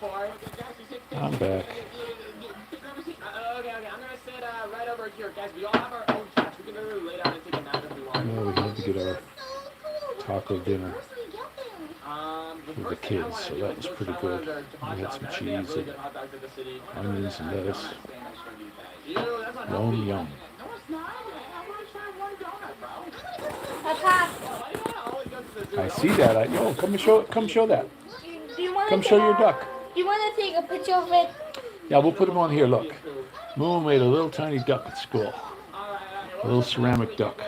I'm back. Okay, I'm gonna sit right over here, guys. We all have our own couch. We can literally lay down and take a nap if we want. Well, we had to get our taco dinner The with the first thing I kids, want to so do that is was go pretty try one of good. their hot We had dogs. some I heard they have cheese really and good hot dogs in the city. onions and lettuce. Ew, that's not Yum, healthy. yum. No, it's not. I want to try one donut, bro. Papa, Why do you want to always go to the zoo? I see that. Yo, come show that. do you want Come to show take? your duck. Do you want to take a picture of it? Yeah, we'll put him on here. Look, Moo made a little tiny duck at school. A little ceramic duck.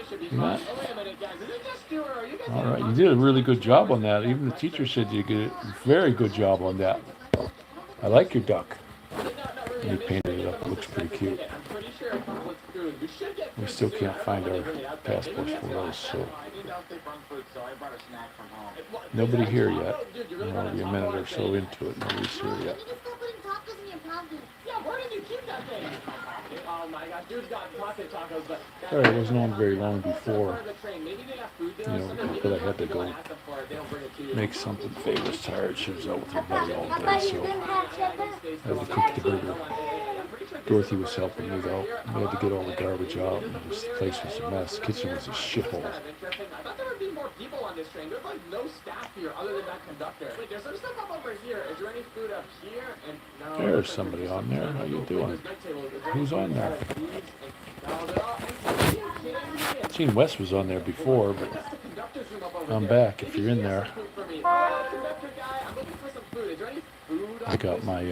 See that? All right, you did a really good job on that. Even the teacher said you did a very good job on that. I like your duck. And he painted it up. It looks pretty cute. We still can't find our passports for those, so nobody here yet. We're already a minute or so into it. Nobody's here yet. Sorry, I wasn't on very long before, but I had to go make something. Faye was tired. She was out with her buddy all day, so I had to cook the burger. Dorothy was helping me though. We had to get all the garbage out, and this place was a mess. The kitchen was a shithole. I thought there would be more people on this train. There's like no staff here other than that conductor. Wait, there's some stuff up over here. Is there any food up here? And no, There's somebody on there. How you doing? Who's on there? Seen Wes was on there before, but I'm back if you're in there. I got my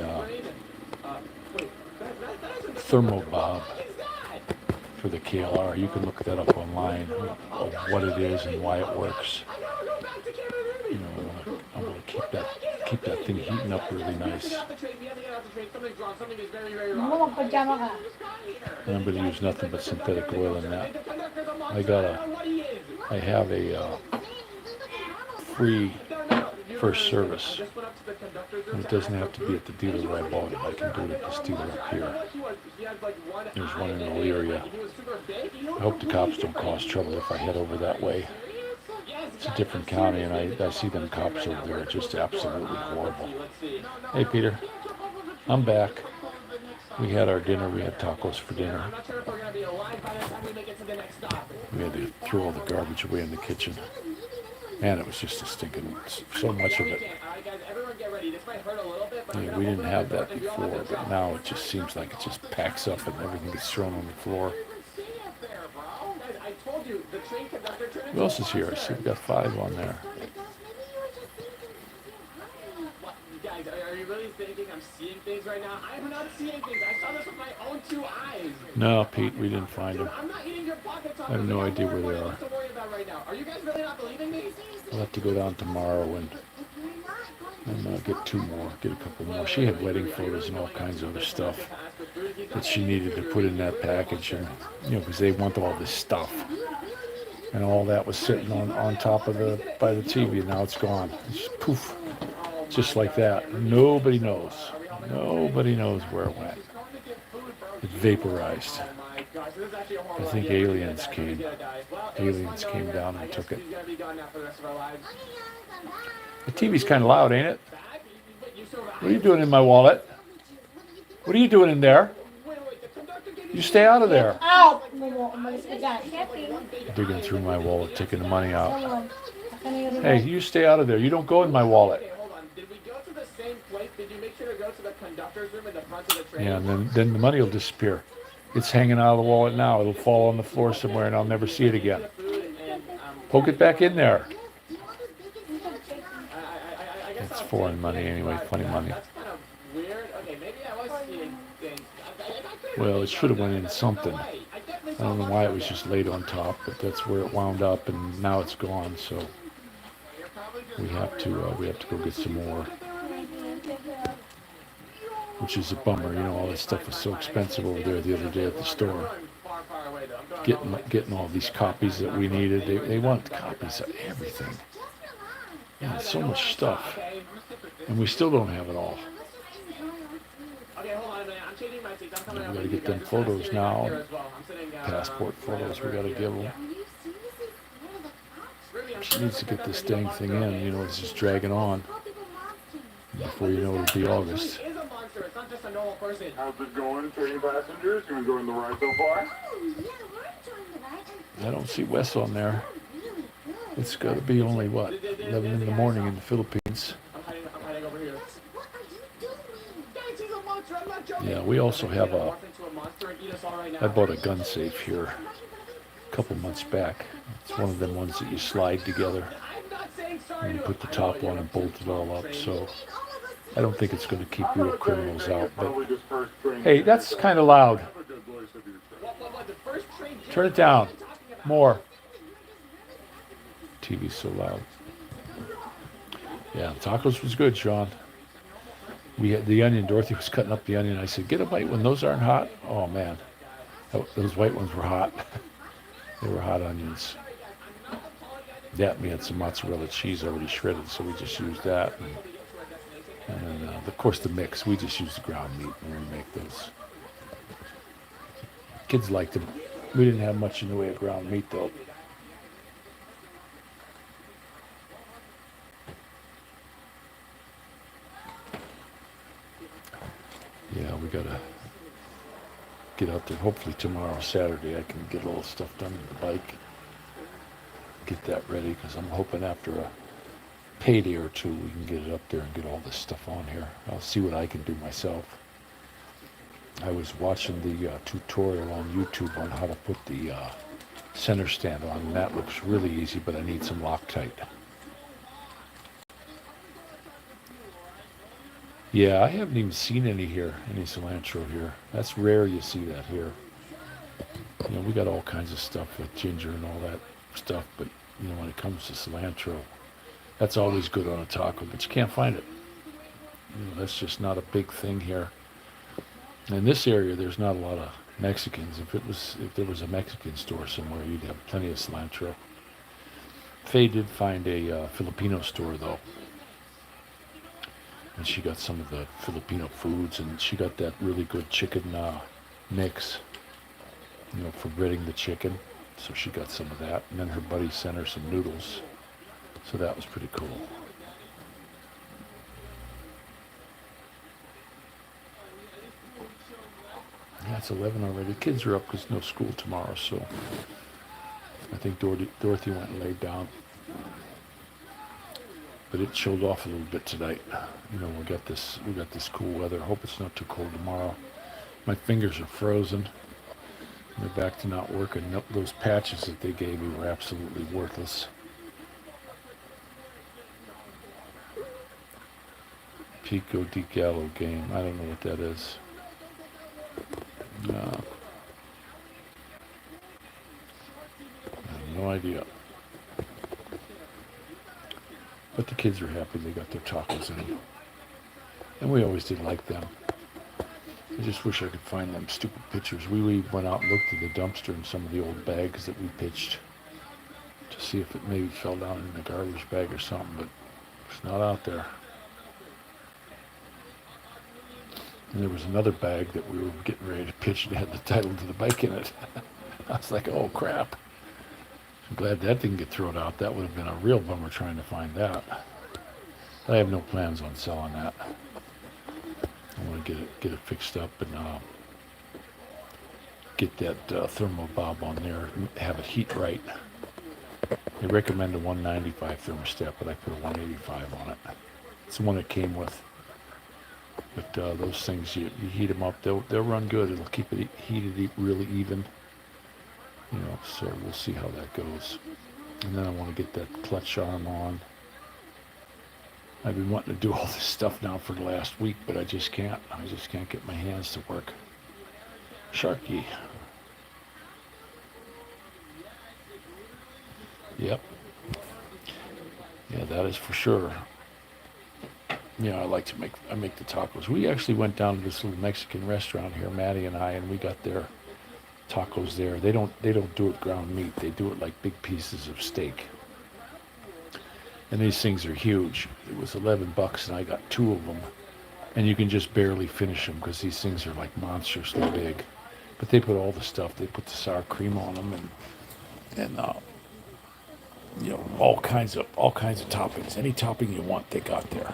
Thermobob for the KLR. You can look that up online of what it is and why it works. You know, I want to keep that thing heating up really nice. And I'm going to use nothing but synthetic oil in that. I have a free first service. And it doesn't have to be at the dealer where I bought it. I can do it at this dealer up here. There's one in Elyria. I hope the cops don't cause trouble if I head over that way. It's a different county, and I see them cops over there just absolutely horrible. Hey, Peter. I'm back. We had our dinner. We had tacos for dinner. We had to throw all the garbage away in the kitchen. Man, it was just a stinking, so much of it. Yeah, we didn't have that before, but now it just seems like it just packs up and everything gets thrown on the floor. Who else is here? I see we got 5 on there. Guys, are you really thinking I'm seeing things right now? I am not seeing things. I saw this with my own 2 eyes. No, Pete, we didn't find them. I'm not eating your pocket tacos. I have no idea where they are. Are you guys really not believing me? I'll have to go down tomorrow and get 2 more, get a couple more. She had wedding photos and all kinds of other stuff that she needed to put in that package, and because they want all this stuff, and all that was sitting on top of by the TV. Now it's gone. It's poof, just like that. Nobody knows. Nobody knows where it went. It vaporized. I think aliens came. Aliens came down and took it. The TV's kind of loud, ain't it? What are you doing in my wallet? What are you doing in there? You stay out of there. Digging through my wallet, taking the money out. Hey, you stay out of there. You don't go in my wallet. Yeah, and then the money will disappear. It's hanging out of the wallet now. It'll fall on the floor somewhere, and I'll never see it again. Poke it back in there. It's foreign money anyway, funny money. Well, it should have went in something. I don't know why it was just laid on top, but that's where it wound up, and now it's gone. So we have to go get some more, which is a bummer. All this stuff was so expensive over there the other day at the store. Getting all these copies that we needed. They want copies of everything. Yeah, so much stuff, and we still don't have it all. We got to get them photos now. Passport photos. We got to give them. She needs to get this dang thing in. It's just dragging on. Before you know it, it'll be August. Is a monster. It's not just a normal person. How's it going, train passengers? You enjoying the ride so far? I don't see Wes on there. It's got to be only, what, 11 in the morning in the Philippines. I'm hiding over here. Guys, he's a monster. I'm not joking. Yeah, we also have Morph into a monster and eat us all right now. I bought a gun safe here a couple months back. It's one of them ones that you slide together I'm not saying sorry and you to put the him. top on and bolt it all up. So I don't think it's going to keep real criminals out. But Probably just first train. hey, that's kind of loud. Have a good voice of your choice. What, the first train? Turn it down. More. TV's so loud. Yeah, tacos was good, Sean. We had the onion. Dorothy was cutting up the onion. I said, get a bite when those aren't hot. Oh, man. Those white ones were hot. They were hot onions. Yeah, we had some mozzarella cheese already shredded, so we just used that. And then, of course, the mix. We just use the ground meat when we make those. Kids liked them. We didn't have much in the way of ground meat, though. Yeah, we gotta get out there. Hopefully tomorrow, Saturday, I can get a little stuff done with the bike. Get that ready, because I'm hoping after a payday or two, we can get it up there and get all this stuff on here. I'll see what I can do myself. I was watching the tutorial on YouTube on how to put the center stand on, and that looks really easy, but I need some Loctite. Yeah, I haven't even seen any here, any cilantro here. That's rare you see that here. You know, we got all kinds of stuff with ginger and all that stuff, but, you know, when it comes to cilantro, that's always good on a taco, but you can't find it. You know, that's just not a big thing here. In this area, there's not a lot of Mexicans. If there was a Mexican store somewhere, you'd have plenty of cilantro. Faye did find a Filipino store, though. And she got some of the Filipino foods, and she got that really good chicken mix, you know, for breading the chicken. So she got some of that. And then her buddy sent her some noodles. So that was pretty cool. Yeah, it's 11 already. The kids are up because no school tomorrow, so I think Dorothy went and laid down. But it chilled off a little bit tonight. You know, we got this cool weather. Hope it's not too cold tomorrow. My fingers are frozen. They're back to not working. Those patches that they gave me were absolutely worthless. Pico di Gallo game. I don't know what that is. No. I have no idea. But the kids are happy they got their tacos in. And we always did like them. I just wish I could find them stupid pictures. We went out and looked at the dumpster and some of the old bags that we pitched to see if it maybe fell down in the garbage bag or something, but it's not out there. And there was another bag that we were getting ready to pitch and had the title to the bike in it. I was like, oh crap. I'm glad that didn't get thrown out. That would have been a real bummer trying to find that. I have no plans on selling that. I want to get it fixed up and get that thermobob on there, have it heat right. They recommend a 195 thermostat, but I put a 185 on it. It's the one it came with. But those things, you heat them up, they'll run good. It'll keep it heated really even. You know, so we'll see how that goes. And then I want to get that clutch arm on. I've been wanting to do all this stuff now for the last week, but I just can't. I just can't get my hands to work. Sharky. Yep. Yeah, that is for sure. Yeah, I make the tacos. We actually went down to this little Mexican restaurant here, Maddie and I, and we got their tacos there. They don't do it ground meat. They do it like big pieces of steak. And these things are huge. It was $11 and I got 2 of them. And you can just barely finish them because these things are like monstrously big. But they put all the stuff. They put the sour cream on them and you know, all kinds of toppings. Any topping you want, they got there.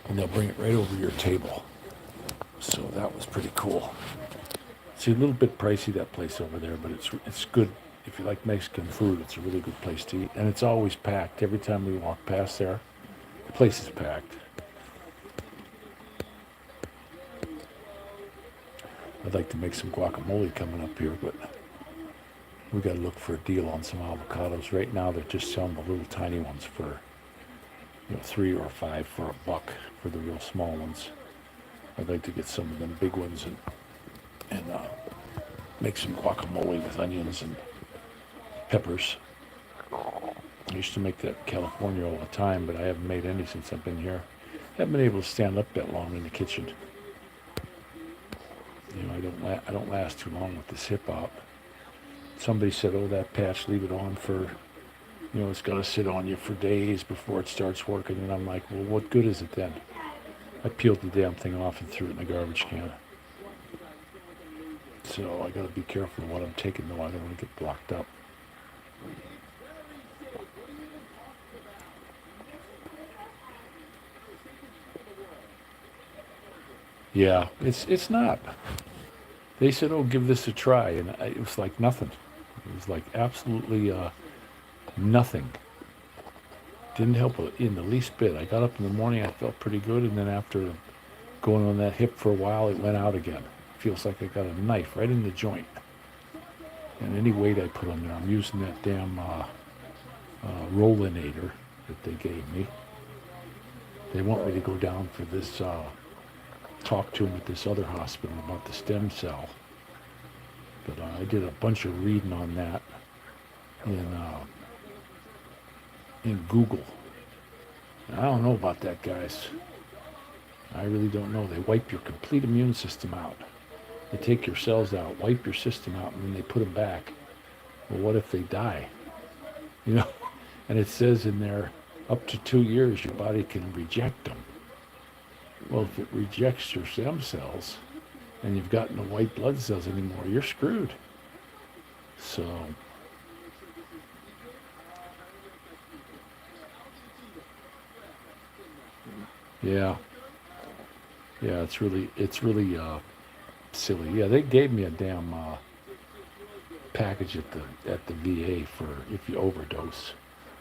and they'll bring it right over your table. So that was pretty cool. It's a little bit pricey, that place over there, but it's good. If you like Mexican food, it's a really good place to eat. And it's always packed. Every time we walk past there, the place is packed. I'd like to make some guacamole coming up here, but we got to look for a deal on some avocados. Right now, they're just selling the little tiny ones for, you know, $3 or $5 for $1 for the real small ones. I'd like to get some of them big ones and make some guacamole with onions and peppers. I used to make that in California all the time, but I haven't made any since I've been here. Haven't been able to stand up that long in the kitchen. You know, I don't last too long with this hip hop. Somebody said, "Oh, that patch, leave it on for, you know, it's got to sit on you for days before it starts working." And I'm like, "Well, what good is it then?" I peeled the damn thing off and threw it in the garbage can. So I got to be careful what I'm taking, though. I don't want to get blocked up. Yeah, it's not. They said, "Oh, give this a try," and it was like nothing. It was like absolutely nothing. Didn't help in the least bit. I got up in the morning, I felt pretty good, and then after going on that hip for a while, it went out again. Feels like I got a knife right in the joint. And any weight I put on there, I'm using that damn Rollinator that they gave me. They want me to go down for this, talk to them at this other hospital about the stem cell. But I did a bunch of reading on that in Google. I don't know about that, guys. I really don't know. They wipe your complete immune system out. They take your cells out, wipe your system out, and then they put them back. Well, what if they die? You know, and it says in there, up to 2 years, your body can reject them. Well, if it rejects your stem cells, and you've got no white blood cells anymore, you're screwed. So, yeah, it's really silly. Yeah, they gave me a damn package at the VA for if you overdose,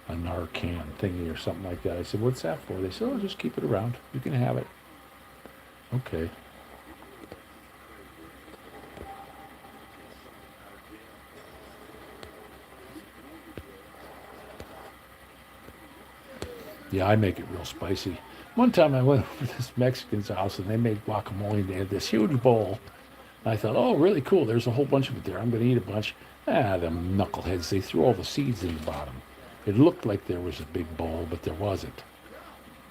a Narcan thingy or something like that. I said, "What's that for?" They said, "Oh, just keep it around. You can have it." Okay. Yeah, I make it real spicy. One time I went over to this Mexican's house and they made guacamole and they had this huge bowl. And I thought, "Oh, really cool. There's a whole bunch of it there. I'm going to eat a bunch." Them knuckleheads, they threw all the seeds in the bottom. It looked like there was a big bowl, but there wasn't.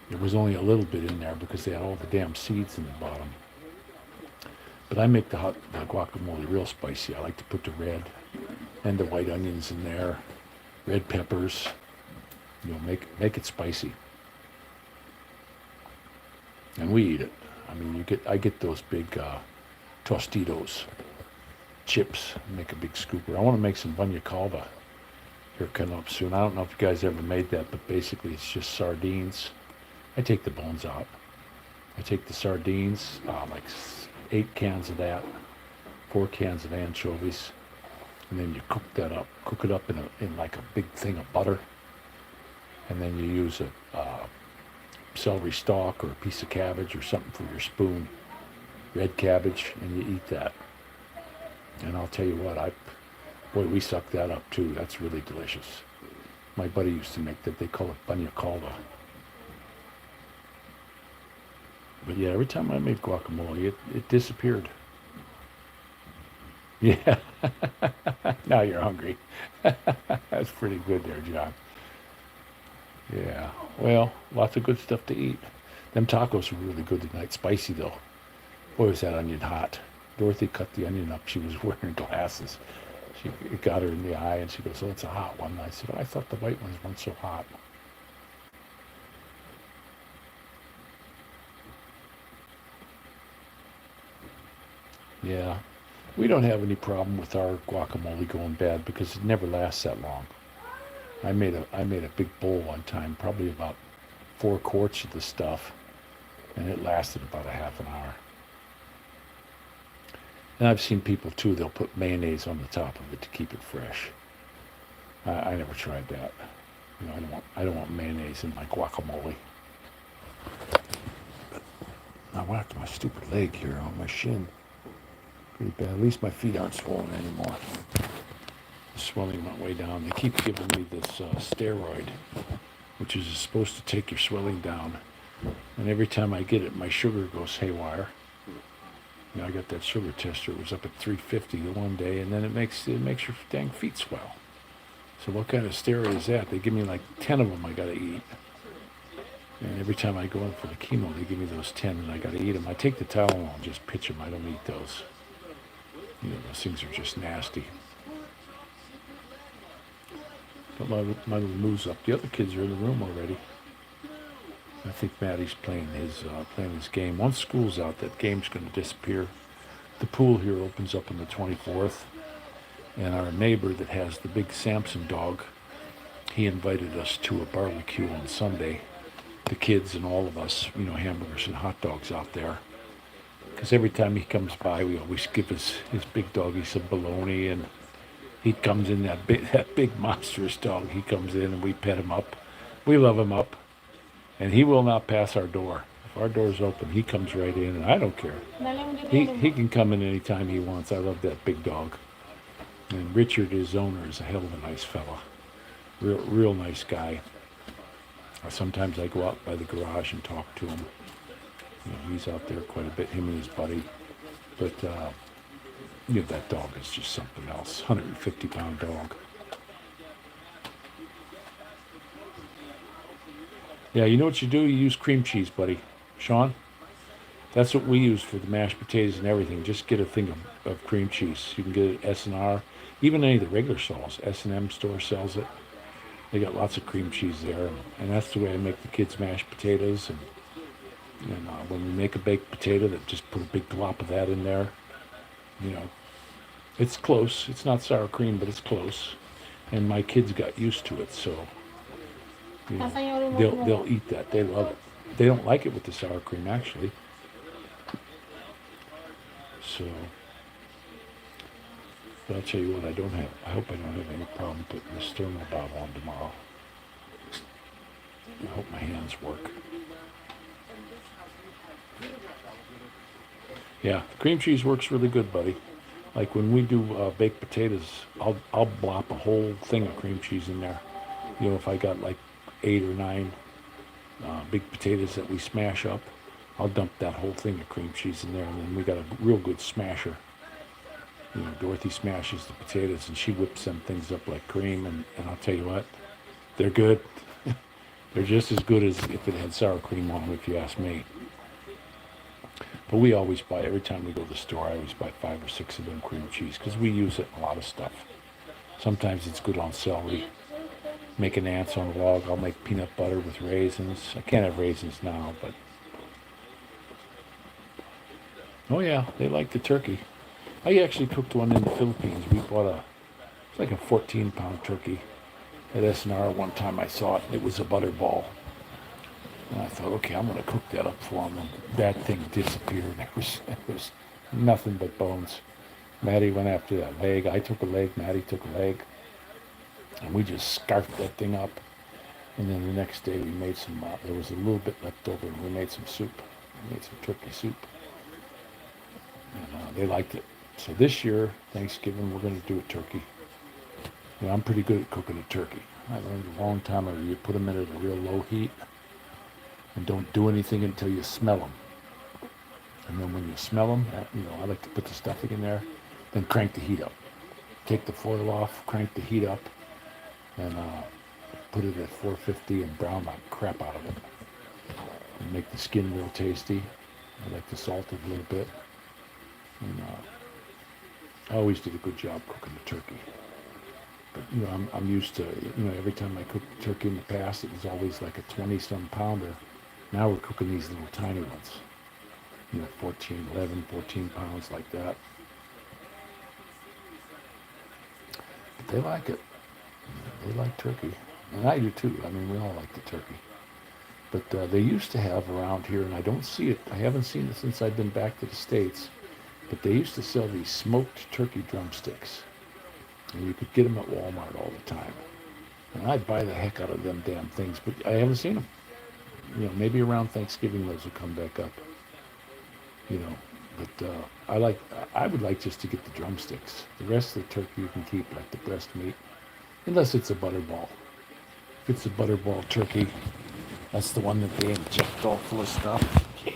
There was only a little bit in there because they had all the damn seeds in the bottom. But I make the guacamole real spicy. I like to put the red and the white onions in there, red peppers. You know, make it spicy. And we eat it. I mean, I get those big Tostitos chips. Make a big scooper. I want to make some banya calda here coming up soon. I don't know if you guys ever made that, but basically it's just sardines. I take the bones out. I take the sardines, like 8 cans of that, 4 cans of anchovies, and then you cook that up. Cook it up in like a big thing of butter, and then you use a celery stalk or a piece of cabbage or something for your spoon, red cabbage, and you eat that. And I'll tell you what, we suck that up too. That's really delicious. My buddy used to make that. They call it banya calda. But yeah, every time I made guacamole, it disappeared. Yeah. Now you're hungry. That's pretty good there, John. Yeah. Well, lots of good stuff to eat. Them tacos were really good tonight. Spicy though. Boy, was that onion hot. Dorothy cut the onion up. She was wearing glasses. It got her in the eye, and she goes, "Oh, it's a hot one." And I said, "I thought the white ones weren't so hot." Yeah. We don't have any problem with our guacamole going bad because it never lasts that long. I made a big bowl one time, probably about 4 quarts of the stuff, and it lasted about a half an hour. And I've seen people too, they'll put mayonnaise on the top of it to keep it fresh. I never tried that. You know, I don't want mayonnaise in my guacamole. I whacked my stupid leg here on my shin pretty bad. At least my feet aren't swollen anymore. The swelling went way down. They keep giving me this steroid, which is supposed to take your swelling down. And every time I get it, my sugar goes haywire. You know, I got that sugar tester. It was up at 350 the one day, and then it makes your dang feet swell. So what kind of steroid is that? They give me like 10 of them I got to eat. And every time I go in for the chemo, they give me those 10, and I got to eat them. I take the Tylenol and just pitch them. I don't eat those. You know, those things are just nasty. Got my little moose up. The other kids are in the room already. I think Maddie's playing his game. Once school's out, that game's going to disappear. The pool here opens up on the 24th, and our neighbor that has the big Samson dog, he invited us to a barbecue on Sunday. The kids and all of us, you know, hamburgers and hot dogs out there. Because every time he comes by, we always give his big doggy some bologna, and he comes in, that big monstrous dog. He comes in and we pet him up. We love him up. And he will not pass our door. If our door's open, he comes right in, and I don't care. He can come in anytime he wants. I love that big dog. And Richard, his owner, is a hell of a nice fella. Real nice guy. Sometimes I go out by the garage and talk to him. You know, he's out there quite a bit, him and his buddy. But you know, that dog is just something else. 150-pound dog. Yeah, you know what you do? You use cream cheese, buddy. Sean? That's what we use for the mashed potatoes and everything. Just get a thing of cream cheese. You can get it at S&R. Even any of the regular stores. S&M store sells it. They got lots of cream cheese there. And that's the way I make the kids' mashed potatoes. And when we make a baked potato, that just put a big glop of that in there. You know, it's close. It's not sour cream, but it's close. And my kids got used to it, so... You know, they'll eat that. They love it. They don't like it with the sour cream, actually. So, but I'll tell you what, I hope I don't have any problem putting this thermal bob on tomorrow. I hope my hands work. Yeah, cream cheese works really good, buddy. Like when we do baked potatoes, I'll blop a whole thing of cream cheese in there. You know, if I got like 8 or 9 big potatoes that we smash up, I'll dump that whole thing of cream cheese in there, and then we got a real good smasher. You know, Dorothy smashes the potatoes, and she whips them things up like cream, and I'll tell you what, they're good. They're just as good as if it had sour cream on them, if you ask me. But we always buy, every time we go to the store, I always buy 5 or 6 of them cream cheese, because we use it in a lot of stuff. Sometimes it's good on celery. Making ants on a log, I'll make peanut butter with raisins. I can't have raisins now, but... Oh yeah, they like the turkey. I actually cooked one in the Philippines. We bought it's like a 14-pound turkey at S&R. One time I saw it, it was a butterball. And I thought, okay, I'm going to cook that up for them. And that thing disappeared. It was nothing but bones. Maddie went after that leg. I took a leg, Maddie took a leg. And we just scarfed that thing up. And then the next day we made some, there was a little bit left over, and we made some soup. We made some turkey soup. And they liked it. So this year, Thanksgiving, we're going to do a turkey. You know, I'm pretty good at cooking a turkey. I learned a long time ago, you put them in at a real low heat, and don't do anything until you smell them. And then when you smell them, you know, I like to put the stuffing in there, then crank the heat up. Take the foil off, crank the heat up, and put it at 450 and brown the crap out of it. And make the skin real tasty. I like to salt it a little bit. And I always did a good job cooking the turkey. But, you know, I'm used to, you know, every time I cooked turkey in the past, it was always like a 20-some pounder. Now we're cooking these little tiny ones. You know, 14 pounds like that. But they like it. They like turkey. And I do too. I mean, we all like the turkey. But they used to have around here, and I don't see it. I haven't seen it since I've been back to the States. But they used to sell these smoked turkey drumsticks. And you could get them at Walmart all the time. And I'd buy the heck out of them damn things, but I haven't seen them. You know, maybe around Thanksgiving those will come back up. You know, but I would like just to get the drumsticks. The rest of the turkey you can keep, like the breast meat, unless it's a butterball. If it's a butterball turkey, that's the one that they inject all full of stuff. Yeah,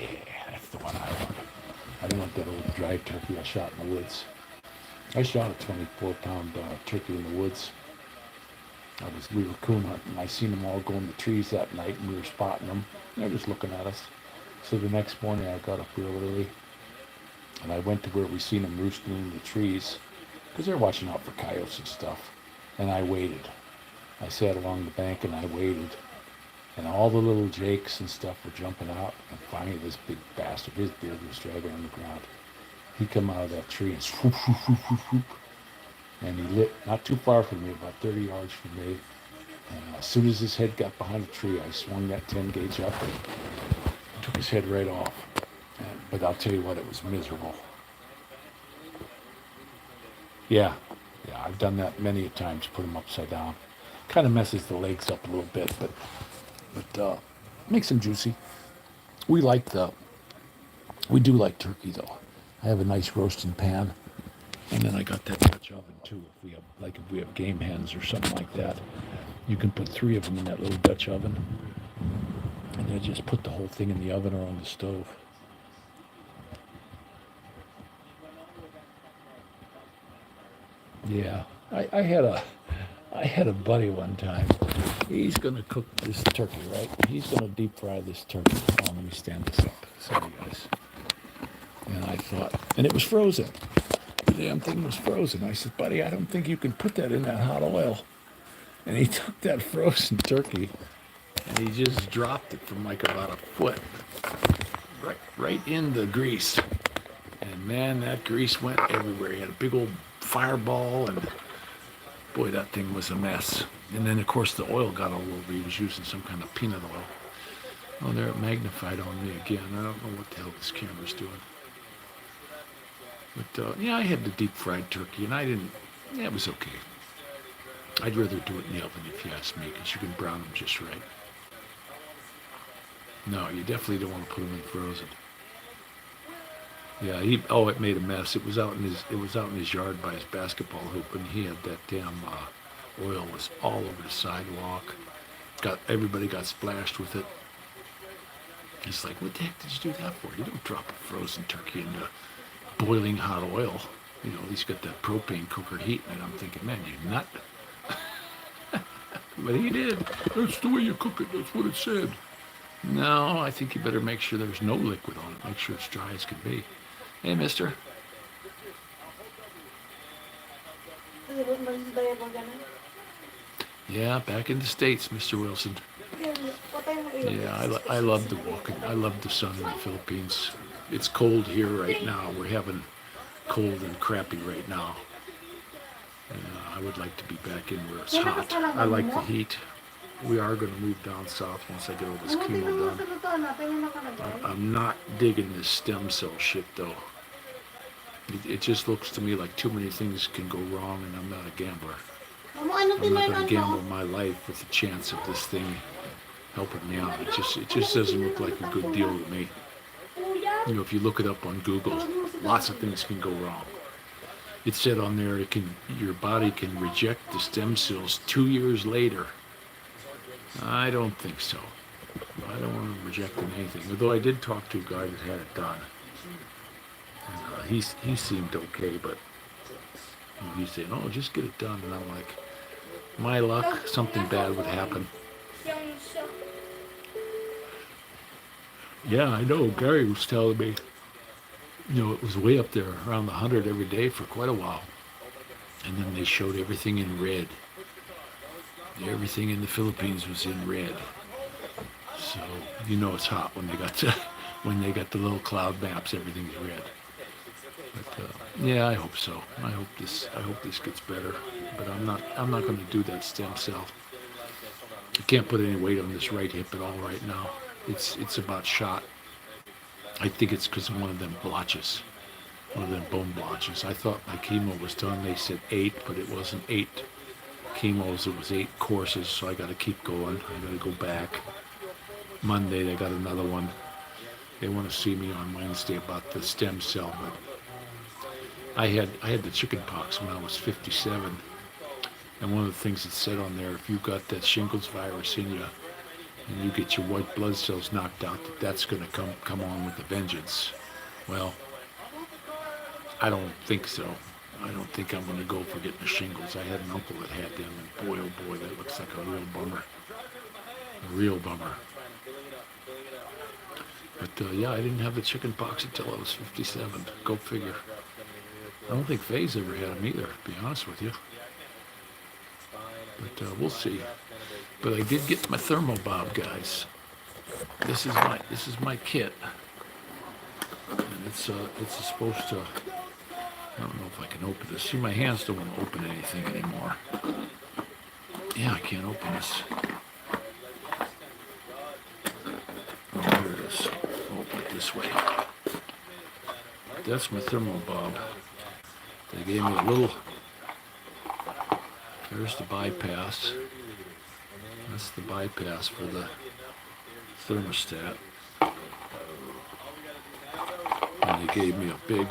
that's the one I want. I don't want that old dry turkey I shot in the woods. I shot a 24-pound turkey in the woods. We were coon hunting. I seen them all go in the trees that night, and we were spotting them. They're just looking at us. So the next morning, I got up real early, and I went to where we seen them roosting in the trees, because they're watching out for coyotes and stuff. And I waited. I sat along the bank and I waited, and all the little jakes and stuff were jumping out. And finally, this big bastard, his beard was dragging on the ground. He come out of that tree and swoop, swoop, swoop, swoop, swoop. And he lit not too far from me, about 30 yards from me. And as soon as his head got behind a tree, I swung that 10 gauge up and took his head right off. But I'll tell you what, it was miserable. Yeah, I've done that many a times, put them upside down. Kind of messes the legs up a little bit, but makes them juicy. We do like turkey though. I have a nice roasting pan. And then I got that Dutch oven too. If we have game hens or something like that, you can put 3 of them in that little Dutch oven, and then just put the whole thing in the oven or on the stove. Yeah, I had a buddy one time. He's gonna cook this turkey, right? He's gonna deep fry this turkey. Oh, let me stand this up. Sorry, guys. And I thought, and it was frozen. The damn thing was frozen. I said, buddy, I don't think you can put that in that hot oil. And he took that frozen turkey and he just dropped it from like about a foot right in the grease. And man, that grease went everywhere. He had a big old fireball, and boy, that thing was a mess. And then of course the oil got all over. He was using some kind of peanut oil. Oh, there it magnified on me again. I don't know what the hell this camera's doing. But yeah, I had the deep fried turkey, and it was okay. I'd rather do it in the oven if you ask me, because you can brown them just right. No, you definitely don't want to put them in frozen. Yeah, it made a mess. It was out in his yard by his basketball hoop, and he had that damn oil was all over the sidewalk. Everybody got splashed with it. It's like, what the heck did you do that for? You don't drop a frozen turkey into boiling hot oil. You know, he's got that propane cooker heat, and I'm thinking, man, you nut. But he did. That's the way you cook it. That's what it said. No, I think you better make sure there's no liquid on it. Make sure it's dry as can be. Hey, mister. Yeah, back in the States, Mr. Wilson. Yeah, I love the walking. I love the sun in the Philippines. It's cold here right now. We're having cold and crappy right now. And I would like to be back in where it's hot. I like the heat. We are going to move down south once I get all this chemo done. I'm not digging this stem cell shit though. It just looks to me like too many things can go wrong, and I'm not a gambler. I'm not going to gamble my life with the chance of this thing helping me out. It just doesn't look like a good deal to me. You know, if you look it up on Google, lots of things can go wrong. It said on there your body can reject the stem cells 2 years later. I don't think so. I don't want to reject anything. Although I did talk to a guy that had it done. And, he seemed okay, but he said, "Oh, just get it done." And I'm like, my luck, something bad would happen. Yeah, I know. Gary was telling me, you know, it was way up there around the 100 every day for quite a while. And then they showed everything in red. Everything in the Philippines was in red. So you know it's hot when they got the little cloud maps. Everything's red. But yeah, I hope so. I hope this gets better. But I'm not going to do that stem cell. I can't put any weight on this right hip at all right now. it's about shot. I think it's because of one of them blotches, one of them bone blotches. I thought my chemo was done. They said 8, but it wasn't 8 chemos. It was 8 courses, so I got to keep going. I got to go back. Monday they got another one. They want to see me on Wednesday about the stem cell. But I had the chicken pox when I was 57, and one of the things it said on there, if you got that shingles virus in you and you get your white blood cells knocked out, that's going to come on with a vengeance. Well, I don't think so. I don't think I'm going to go for getting the shingles. I had an uncle that had them, and boy, oh boy, that looks like a real bummer. A real bummer. But yeah, I didn't have the chicken pox until I was 57. Go figure. I don't think Faye's ever had them either, to be honest with you. But we'll see. But I did get my Thermobob, guys. This is my kit, and it's supposed to. I don't know if I can open this. See, my hands don't want to open anything anymore. Yeah, I can't open this. Oh, here it is. I'll open it this way. That's my Thermobob. They gave me a little. There's the bypass. That's the bypass for the thermostat. And they gave me a big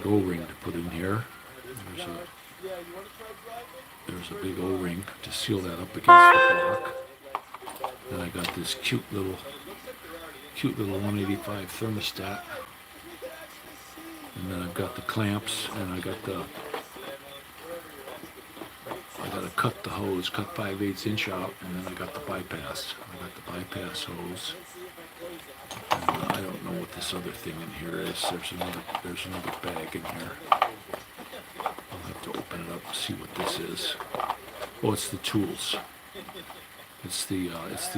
O-ring to put in here. There's a big O-ring to seal that up against the block. Then I got this cute little 185 thermostat. And then I've got the clamps, and I got to cut the hose, cut 5/8 inch out, and then I got the bypass. I got the bypass hose. And I don't know what this other thing in here is. There's another bag in here. I'll have to open it up and see what this is. Oh, it's the tools. It's the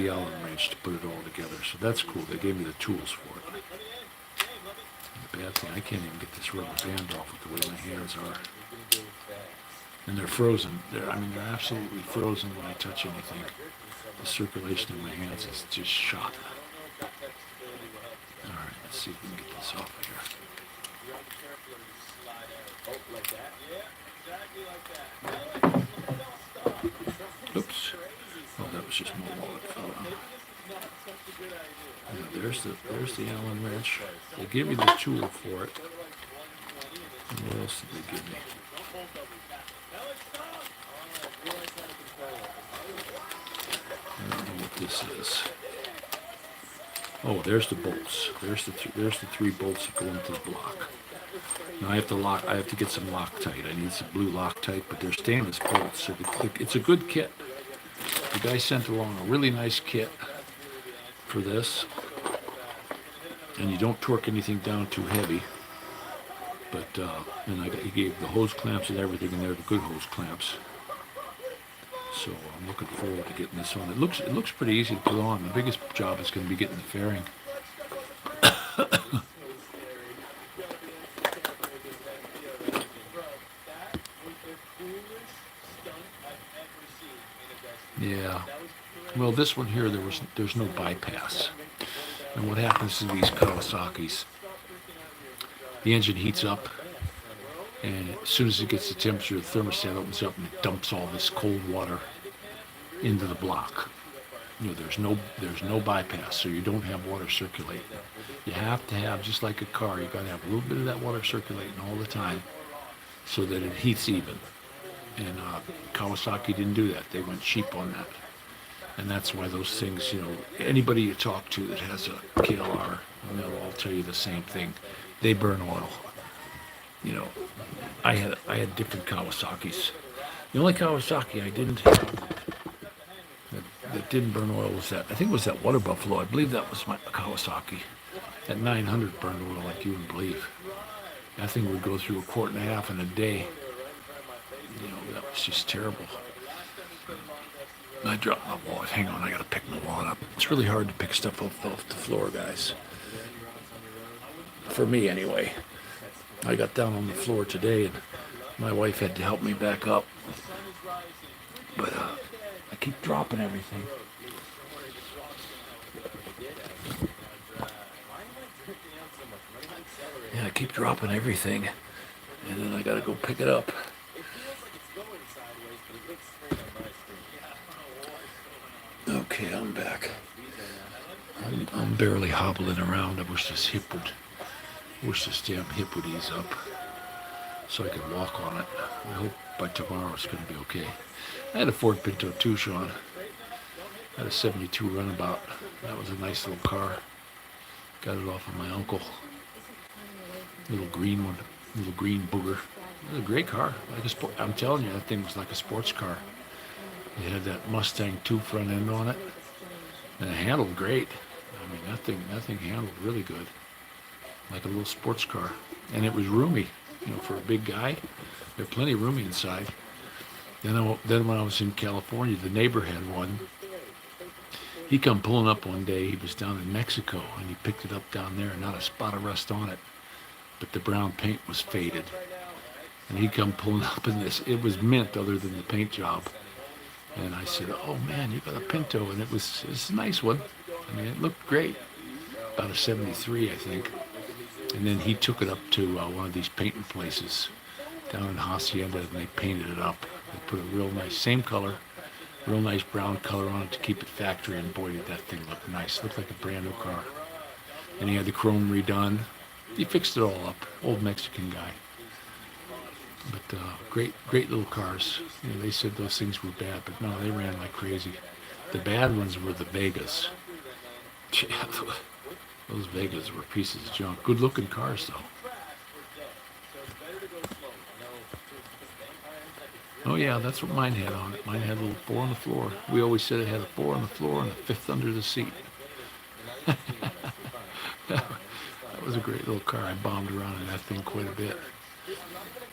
Allen wrench to put it all together. So that's cool. They gave me the tools for it. The bad thing, I can't even get this rubber band off with the way my hands are. And they're frozen. They're absolutely frozen when I touch anything. The circulation in my hands is just shot. All right, let's see if we can get this off of here. Oops. Oh, that was just my wallet fell out. Yeah, there's the Allen wrench. They give me the tool for it. And what else did they give me? I don't know what this is. Oh, there's the bolts. There's the 3 bolts that go into the block. Now I have to get some Loctite. I need some blue Loctite, but they're stainless bolts. So it's a good kit. The guy sent along a really nice kit for this, and you don't torque anything down too heavy. But he gave the hose clamps and everything in there, the good hose clamps. So I'm looking forward to getting this on. It looks pretty easy to put on. The biggest job is going to be getting the fairing. Yeah. Well, this one here, there's no bypass. And what happens to these Kawasaki's? The engine heats up, and as soon as it gets the temperature, the thermostat opens up and it dumps all this cold water into the block. There's no bypass, so you don't have water circulating. You have to have, just like a car, you got to have a little bit of that water circulating all the time, so that it heats even. And Kawasaki didn't do that. They went cheap on that, and that's why those things. Anybody you talk to that has a KLR, and they'll all tell you the same thing. They burn oil. I had different Kawasaki's. The only Kawasaki I didn't have that didn't burn oil was that. I think it was that Water Buffalo. I believe that was my Kawasaki. That 900 burned oil like you wouldn't believe. That thing would go through 1.5 quart in a day. That was just terrible. I dropped my wallet. Hang on, I gotta pick my wallet up. It's really hard to pick stuff off the floor, guys. For me, anyway. I got down on the floor today, and my wife had to help me back up. But I keep dropping everything. keep dropping everything, and then I gotta go pick it up. Okay, I'm back. I'm barely hobbling around. I wish this damn hip would ease up so I could walk on it. I hope by tomorrow it's gonna be okay. I had a Ford Pinto too, Sean. I had a 72 runabout. That was a nice little car. Got it off of my uncle. Little green one, little green booger. It was a great car. Like I'm telling you, that thing was like a sports car. It had that Mustang 2 front end on it, and it handled great. I mean, that thing handled really good, like a little sports car. And it was roomy, for a big guy. There's plenty of roomy inside. Then when I was in California, the neighbor had one. He come pulling up one day. He was down in Mexico, and he picked it up down there, and not a spot of rust on it, but the brown paint was faded. And he come pulling up in this. It was mint other than the paint job. And I said, "Oh man, you got a Pinto," and it's a nice one. I mean, it looked great. About a 73, I think. And then he took it up to one of these painting places down in Hacienda, and they painted it up. They put a real nice, same color, real nice brown color on it to keep it factory, and boy, did that thing look nice. Looked like a brand new car. And he had the chrome redone. He fixed it all up. Old Mexican guy. But great little cars. They said those things were bad, but no, they ran like crazy. The bad ones were the Vegas. Yeah, those Vegas were pieces of junk. Good looking cars though. Oh yeah, that's what mine had on it. Mine had a little 4 on the floor. We always said it had a 4 on the floor and a 5th under the seat. That was a great little car. I bombed around in that thing quite a bit.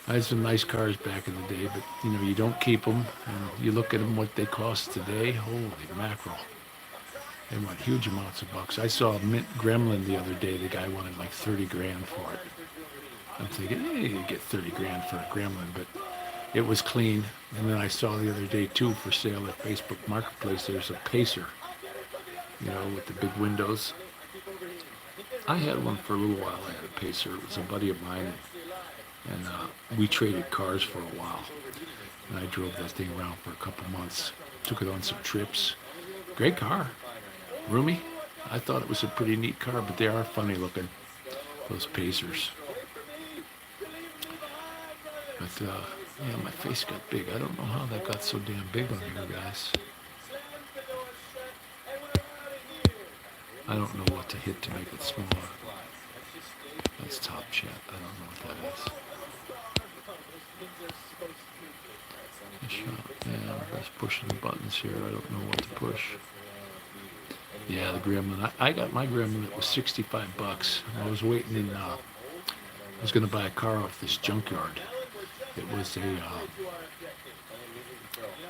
I had some nice cars back in the day, but you don't keep them. And you look at them, what they cost today. Holy mackerel! They want huge amounts of bucks. I saw a mint Gremlin the other day. The guy wanted like 30 grand for it. I'm thinking, hey, you get 30 grand for a Gremlin, but it was clean. And then I saw the other day too, for sale at Facebook Marketplace, there's a Pacer, with the big windows. I had one for a little while. I had a Pacer. It was a buddy of mine, and we traded cars for a while. And I drove that thing around for a couple months. Took it on some trips. Great car. Roomy. I thought it was a pretty neat car, but they are funny looking, those Pacers. But my face got big. I don't know how that got so damn big on you guys. I don't know what to hit to make it smaller. That's Top Chat. I don't know what that is. Yeah, I'm just pushing the buttons here. I don't know what to push. Yeah, the Gremlin. I got my Gremlin. It was $65. I was waiting in. I was going to buy a car off this junkyard. It was a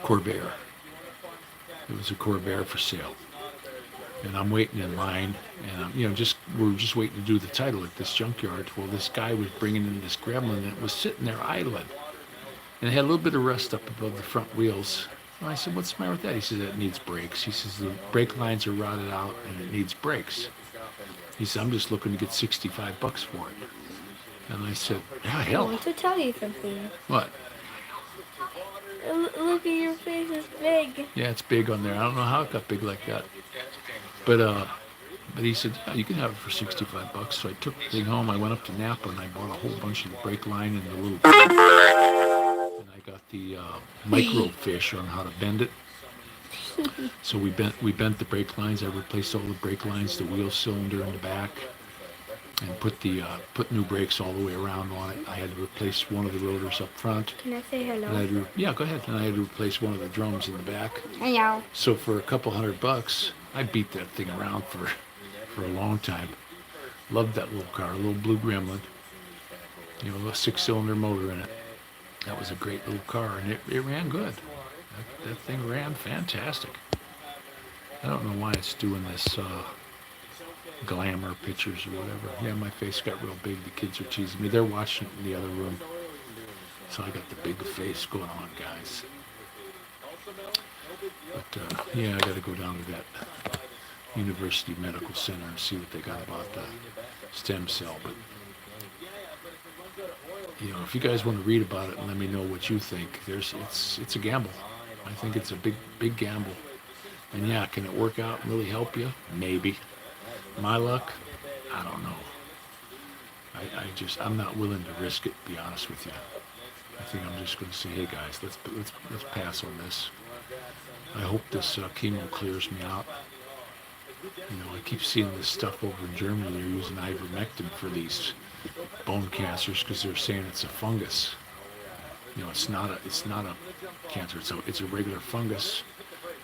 Corvair. It was a Corvair for sale. And I'm waiting in line, and we're just waiting to do the title at this junkyard. Well, this guy was bringing in this Gremlin, and it was sitting there idling, and it had a little bit of rust up above the front wheels. And I said, "What's the matter with that?" He said, "It needs brakes." He says, "The brake lines are rotted out, and it needs brakes." He said, "I'm just looking to get $65 for it." And I said, "Yeah, I hell." want to tell you something. What? Look at your face, it's big. Yeah, it's big on there. I don't know how it got big like that. But he said, "Yeah, you can have it for $65. So I took the thing home. I went up to Napa and I bought a whole bunch of the brake line and the little. And I got the microfiche on how to bend it. So we bent the brake lines. I replaced all the brake lines, the wheel cylinder in the back, and put new brakes all the way around on it. I had to replace one of the rotors up front. Can I say hello? And yeah, go ahead. And I had to replace one of the drums in the back. Hello. So for a couple $100, I beat that thing around for a long time. Loved that little car, a little blue Gremlin. A 6-cylinder motor in it. That was a great little car, and it ran good. That thing ran fantastic. I don't know why it's doing this glamour pictures or whatever. Yeah, my face got real big. The kids are teasing me. They're watching it in the other room. So I got the big face going on, guys. But yeah, I got to go down to that University Medical Center and see what they got about the stem cell. But you know, if you guys want to read about it and let me know what you think, it's a gamble. I think it's a big gamble. And yeah, can it work out and really help you? Maybe. My luck, I don't know. I'm not willing to risk it, to be honest with you. I think I'm just going to say, hey guys, let's pass on this. I hope this chemo clears me out. You know, I keep seeing this stuff over in Germany. They're using ivermectin for these bone cancers because they're saying it's a fungus. You know, it's not a cancer. It's a regular fungus.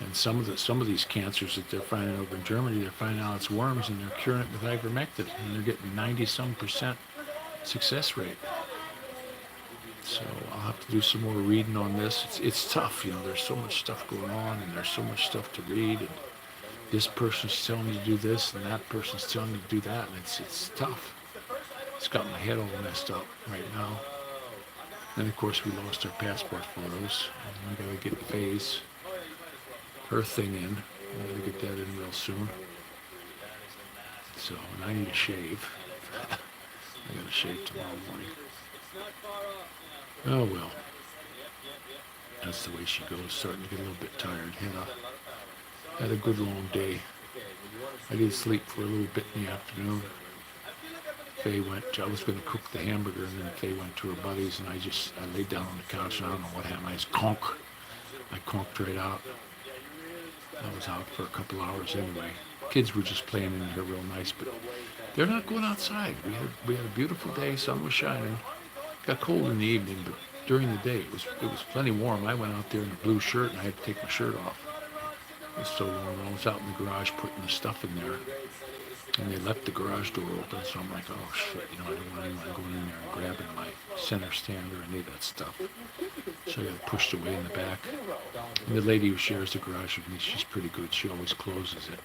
And some of these cancers that they're finding over in Germany, they're finding out it's worms, and they're curing it with ivermectin, and they're getting 90-some% success rate. So I'll have to do some more reading on this. It's tough, you know. There's so much stuff going on, and there's so much stuff to read, and this person's telling me to do this, and that person's telling me to do that, and it's tough. It's got my head all messed up right now. And of course, we lost our passport photos, and we gotta get Faye's her thing in. I gotta get that in real soon. So, and I need a shave. I gotta shave tomorrow morning. Oh well. That's the way she goes. Starting to get a little bit tired. Had a good long day. I did sleep for a little bit in the afternoon. Faye went, I was going to cook the hamburger, and then Faye went to her buddies, and I laid down on the couch, and I don't know what happened. I conked right out. I was out for a couple hours anyway. Kids were just playing in here real nice, but they're not going outside. We had a beautiful day, sun was shining. Got cold in the evening, but during the day it was plenty warm. I went out there in a blue shirt, and I had to take my shirt off. It was so warm. I was out in the garage putting the stuff in there, and they left the garage door open, so I'm like, oh shit, you know, I don't want anyone going in there and grabbing my center stand or any of that stuff. So I got it pushed away in the back. And the lady who shares the garage with me, she's pretty good. She always closes it.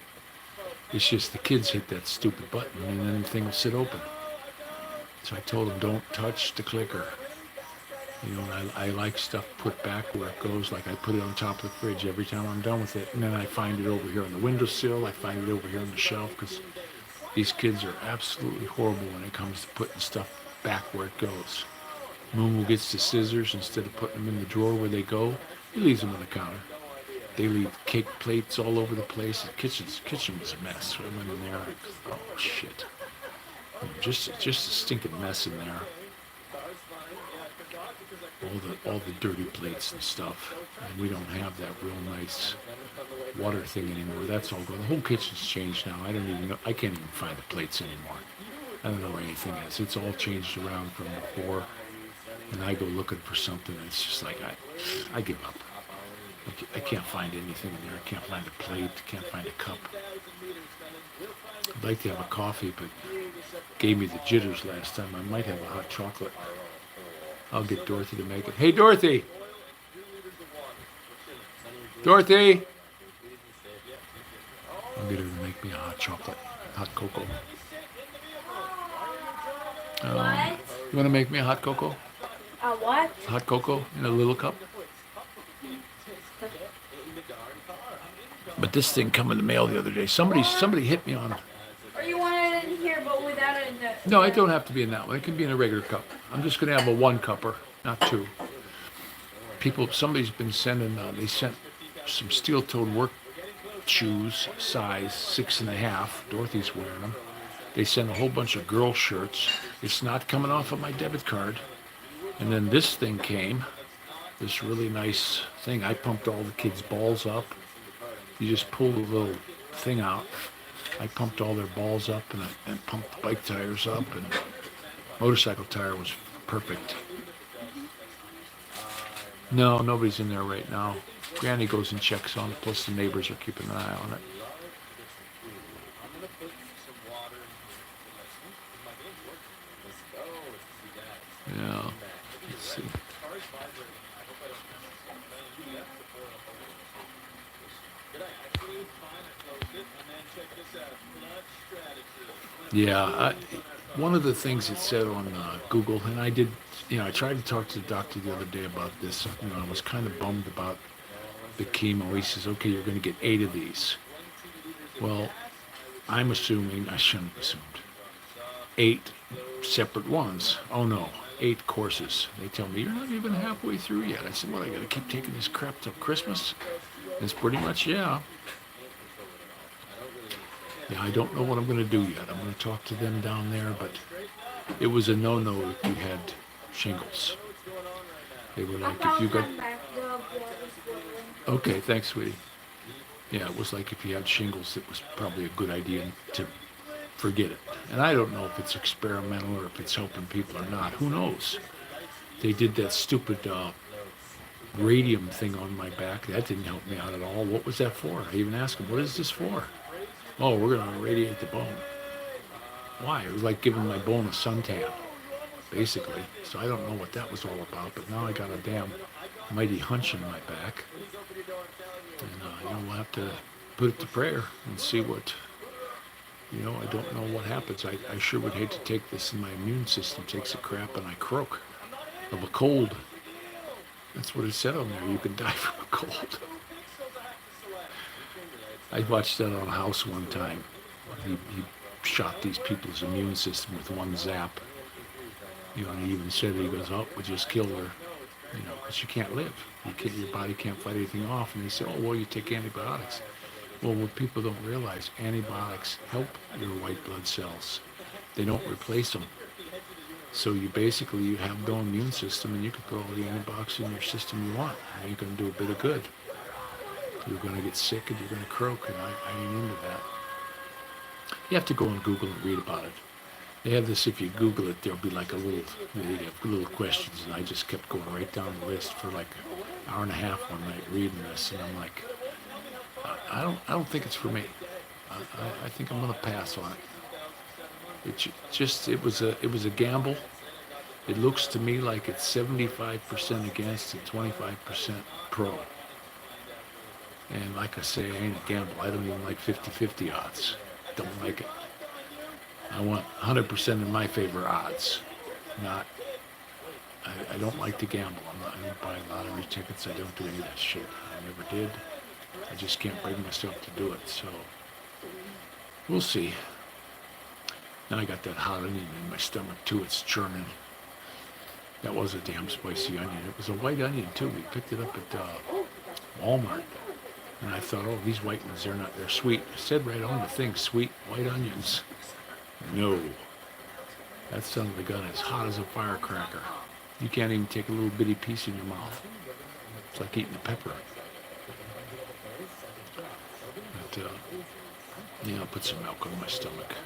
It's just the kids hit that stupid button, and then the thing will sit open. So I told them, don't touch the clicker. You know, and I like stuff put back where it goes. Like I put it on top of the fridge every time I'm done with it. And then I find it over here on the windowsill. I find it over here on the shelf, because these kids are absolutely horrible when it comes to putting stuff back where it goes. Mumu gets the scissors. Instead of putting them in the drawer where they go, he leaves them on the counter. They leave cake plates all over the place. The kitchen was a mess. So I went in there, oh shit. Just a stinking mess in there. All the dirty plates and stuff. And we don't have that real nice water thing anymore. That's all gone. The whole kitchen's changed now. I don't even know. I can't even find the plates anymore. I don't know where anything is. It's all changed around from before. And I go looking for something, and it's just like I give up. I can't find anything in there. I can't find a plate. Can't find a cup. I'd like to have a coffee, but gave me the jitters last time. I might have a hot chocolate. I'll get Dorothy to make it. Hey, Dorothy! Dorothy! I'll get her to make me a hot chocolate, hot cocoa. What? You want to make me a hot cocoa? What? Hot cocoa in a little cup? But this thing come in the mail the other day. Somebody hit me on it. Or you want it in here, but without it in the... No, it don't have to be in that one. It can be in a regular cup. I'm just going to have a 1-cupper, not 2. Somebody's been sending, they sent some steel-toed work shoes, size 6.5. Dorothy's wearing them. They sent a whole bunch of girl shirts. It's not coming off of my debit card. And then this thing came, this really nice thing. I pumped all the kids' balls up. You just pull the little thing out. I pumped all their balls up, and pumped the bike tires up, and motorcycle tire was perfect. No, nobody's in there right now. Granny goes and checks on it, plus the neighbors are keeping an eye on it. Yeah, let's see. Yeah, one of the things it said on Google, and I did, I tried to talk to the doctor the other day about this. I was kind of bummed about the chemo. He says, okay, you're going to get 8 of these. Well, I shouldn't have assumed, 8 separate ones. Oh no, 8 courses. They tell me, you're not even halfway through yet. I said, what, I got to keep taking this crap till Christmas? It's pretty much, yeah. Yeah, I don't know what I'm going to do yet. I'm going to talk to them down there, but it was a no-no if you had shingles. They were I like, if found you got... them back. The water's boiling. Okay, thanks, sweetie. Yeah, it was like if you had shingles, it was probably a good idea to forget it. And I don't know if it's experimental or if it's helping people or not. Who knows? They did that stupid radium thing on my back. That didn't help me out at all. What was that for? I even asked them, what is this for? Oh, we're going to irradiate the bone. Why? It was like giving my bone a suntan, basically. So I don't know what that was all about, but now I got a damn mighty hunch in my back. And, we'll have to put it to prayer and see what, I don't know what happens. I sure would hate to take this, and my immune system takes a crap and I croak of a cold. That's what it said on there. You can die from a cold. I watched that on House one time. He shot these people's immune system with one zap. And he even said, he goes, oh, we just killed her. Because you can't live. Your body can't fight anything off. And they say, oh, well, you take antibiotics. Well, what people don't realize, antibiotics help your white blood cells. They don't replace them. So you have no immune system, and you can put all the antibiotics in your system you want. And you're going to do a bit of good. You're going to get sick and you're going to croak, and I ain't into that. You have to go on Google and read about it. They have this, if you Google it, there'll be like they have little questions, and I just kept going right down the list for like an hour and a half one night reading this, and I'm like, I don't think it's for me. I think I'm going to pass on it. It was a gamble. It looks to me like it's 75% against and 25% pro. And like I say, I ain't a gamble. I don't even like 50-50 odds. Don't like it. I want 100% in my favor odds. I don't like to gamble. I don't buy lottery tickets. I don't do any of that shit. I never did. I just can't bring myself to do it. So we'll see. Now I got that hot onion in my stomach too. It's churning. That was a damn spicy onion. It was a white onion too. We picked it up at Walmart. And I thought, oh, these white ones, they're sweet. It said right on the thing, sweet white onions. No. That son of a gun is hot as a firecracker. You can't even take a little bitty piece in your mouth. It's like eating a pepper. But, I'll put some milk on my stomach.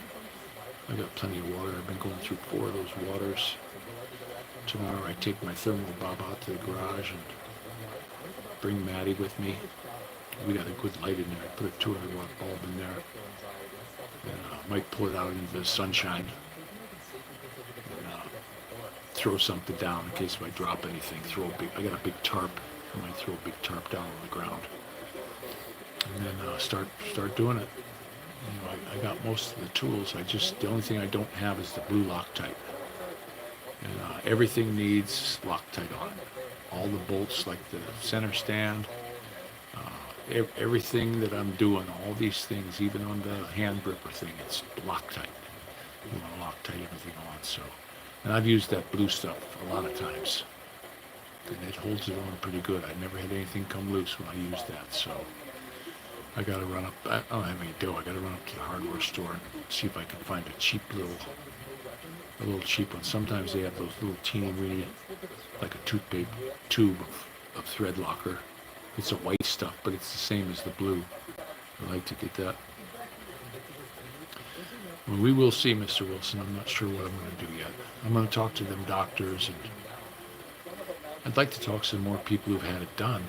I've got plenty of water. I've been going through 4 of those waters. Tomorrow I take my thermal bob out to the garage and bring Maddie with me. We got a good light in there. I put a 200-watt bulb in there. And might pull it out into the sunshine. And, throw something down in case if I drop anything. I got a big tarp. I might throw a big tarp down on the ground. And then start doing it. I got most of the tools. The only thing I don't have is the blue Loctite. And everything needs Loctite on it. All the bolts, like the center stand, everything that I'm doing, all these things, even on the hand gripper thing, it's Loctite. You want to Loctite everything on. So, and I've used that blue stuff a lot of times, and it holds it on pretty good. I never had anything come loose when I used that. So I got to run up. I don't have any dough. I got to run up to the hardware store and see if I can find a little cheap one. Sometimes they have those little teeny weeny, like a toothpaste tube of thread locker. It's a white stuff, but it's the same as the blue. I like to get that. Well, we will see, Mr. Wilson. I'm not sure what I'm going to do yet. I'm going to talk to them doctors, and I'd like to talk to some more people who've had it done,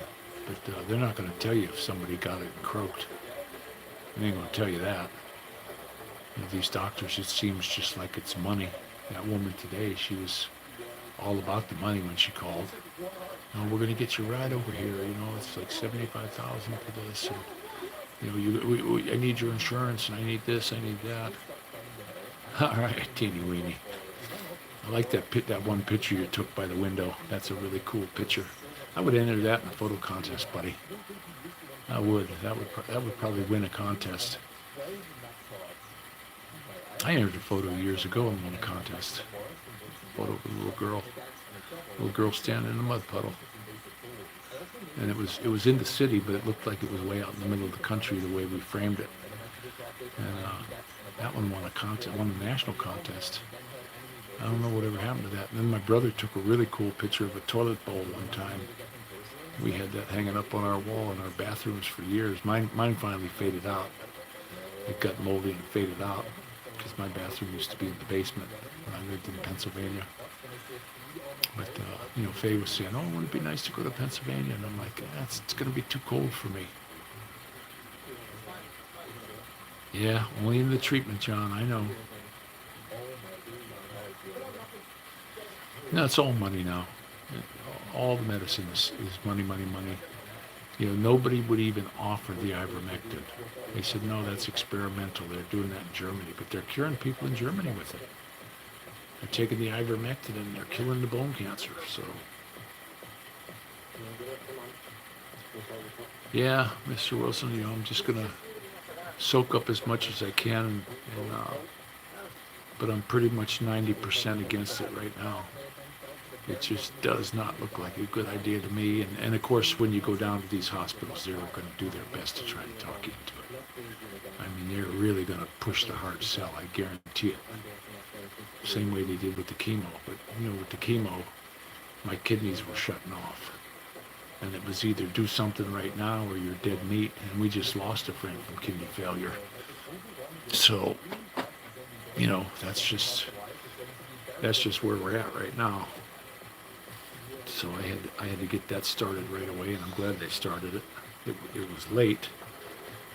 but they're not going to tell you if somebody got it and croaked. They ain't going to tell you that. These doctors, it seems just like it's money. That woman today, she was all about the money when she called. We're going to get you right over here. It's like $75,000 for this. And, I need your insurance, and I need this, I need that. All right, teeny weeny. I like that one picture you took by the window. That's a really cool picture. I would enter that in a photo contest, buddy. I would. That would probably win a contest. I entered a photo years ago and won a contest. photo of a little girl standing in a mud puddle. And it was in the city, but it looked like it was way out in the middle of the country the way we framed it. And that one won a national contest. I don't know whatever happened to that. And then my brother took a really cool picture of a toilet bowl one time. We had that hanging up on our wall in our bathrooms for years. Mine finally faded out. It got moldy and faded out because my bathroom used to be in the basement when I lived in Pennsylvania. But, Faye was saying, oh, wouldn't it be nice to go to Pennsylvania? And I'm like, it's going to be too cold for me. Yeah, only in the treatment, John, I know. No, it's all money now. All the medicine is money, money, money. Nobody would even offer the ivermectin. They said, no, that's experimental. They're doing that in Germany, but they're curing people in Germany with it. They're taking the ivermectin and they're killing the bone cancer, so. Yeah, Mr. Wilson, I'm just going to soak up as much as I can, but I'm pretty much 90% against it right now. It just does not look like a good idea to me. And of course, when you go down to these hospitals, they're going to do their best to try to talk you into it. I mean, they're really going to push the hard sell, I guarantee it. Same way they did with the chemo. But, with the chemo, my kidneys were shutting off. And it was either do something right now or you're dead meat. And we just lost a friend from kidney failure. So, that's just where we're at right now. So I had to get that started right away, and I'm glad they started it. It was late,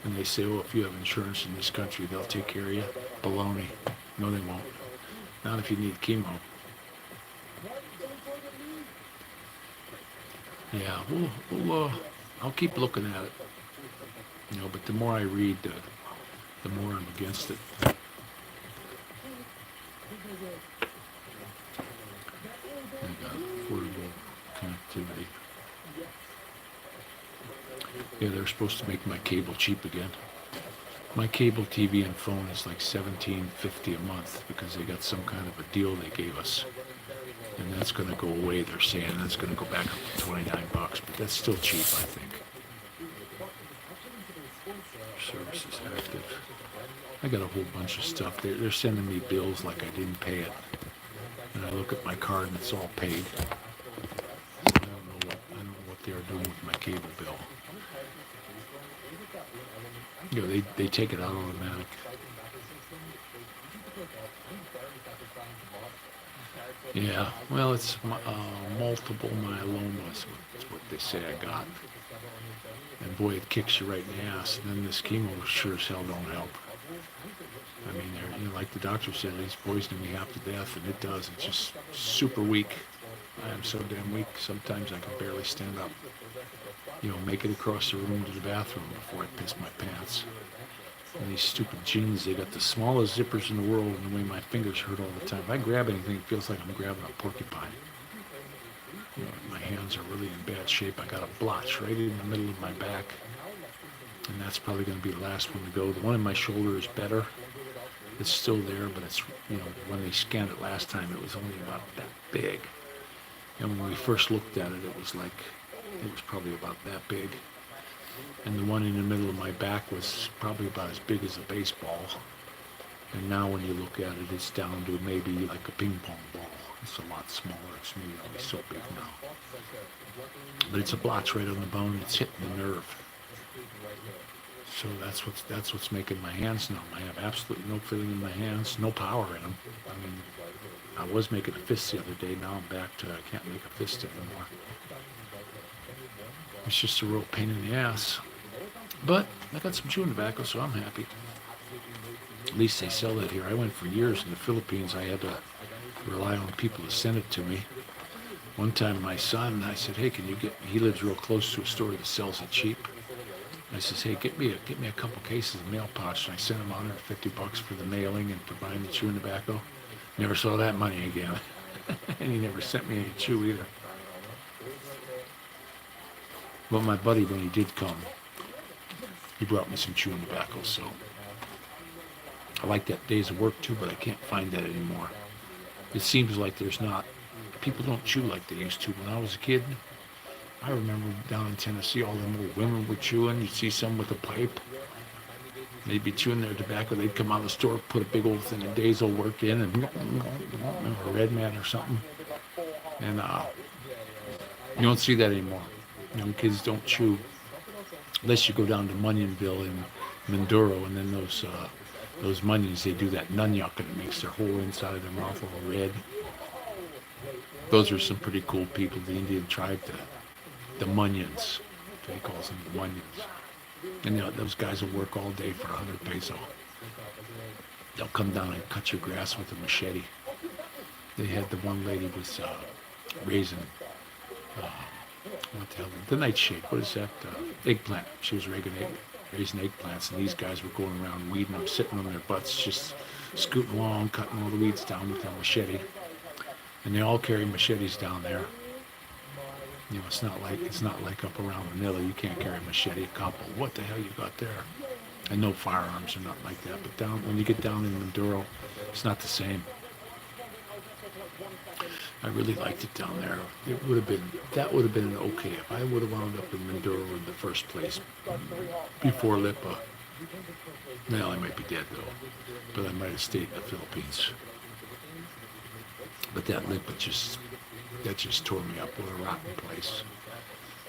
and they say, oh, if you have insurance in this country, they'll take care of you. Baloney. No, they won't. Not if you need chemo. Yeah, I'll keep looking at it. But the more I read, the more I'm against it. I got affordable connectivity. Yeah, they're supposed to make my cable cheap again. My cable TV and phone is like $17.50 a month because they got some kind of a deal they gave us. And that's going to go away, they're saying. That's going to go back up to $29, but that's still cheap, I think. Services active. I got a whole bunch of stuff. They're sending me bills like I didn't pay it. And I look at my card and it's all paid. I don't know what they're doing with my cable bill. They take it out automatic. Yeah, well, it's multiple myeloma is what they say I got. And boy, it kicks you right in the ass. And then this chemo sure as hell don't help. I mean, like the doctor said, he's poisoning me half to death, and it does. It's just super weak. I am so damn weak. Sometimes I can barely stand up. Make it across the room to the bathroom before I piss my pants. And these stupid jeans, they got the smallest zippers in the world, and the way my fingers hurt all the time. If I grab anything, it feels like I'm grabbing a porcupine. My hands are really in bad shape. I got a blotch right in the middle of my back, and that's probably going to be the last one to go. The one in my shoulder is better. It's still there, but it's, when they scanned it last time, it was only about that big. And when we first looked at it, it was probably about that big. And the one in the middle of my back was probably about as big as a baseball. And now when you look at it, it's down to maybe like a ping pong ball. It's a lot smaller. It's maybe only so big now. But it's a blotch right on the bone. It's hitting the nerve. So that's what's making my hands numb. I have absolutely no feeling in my hands, no power in them. I mean, I was making a fist the other day. Now I'm back to I can't make a fist anymore. It's just a real pain in the ass. But I got some chewing tobacco, so I'm happy. At least they sell that here. I went for years in the Philippines. I had to rely on people to send it to me. One time my son, I said, hey, he lives real close to a store that sells it cheap. I says, hey, get me a couple cases of mail pouch. And I sent him $150 for the mailing and for buying the chewing tobacco. Never saw that money again. And he never sent me any chew either. But my buddy, when he did come, he brought me some chewing tobacco, so I like that days of work too, but I can't find that anymore. It seems like there's not, people don't chew like they used to. When I was a kid, I remember down in Tennessee, all them old women were chewing. You'd see some with a pipe. They'd be chewing their tobacco. They'd come out of the store, put a big old thing of Dazel work in, and or Red Man or something. And you don't see that anymore. Young kids don't chew unless you go down to Munionville and Mindoro, and then those Munions, they do that nunyuk, and it makes their whole inside of their mouth all red. Those are some pretty cool people. The Indian tribe, the Munions, they calls them the Munions. And those guys will work all day for 100 peso. They'll come down and cut your grass with a machete. They had the one lady was raising, what the hell, the nightshade, what is that? Eggplant. She was raising eggplants, and these guys were going around weeding them, sitting on their butts, just scooting along, cutting all the weeds down with a machete. And they all carry machetes down there. You know, it's not like up around Manila. You can't carry a machete. A cop will, what the hell you got there? And no firearms or nothing like that. But when you get down in Mindoro, it's not the same. I really liked it down there. That would have been okay if I would have wound up in Mindoro in the first place before Lipa. Well, I might be dead though, but I might have stayed in the Philippines. But that Lipa just tore me up. What a rotten place.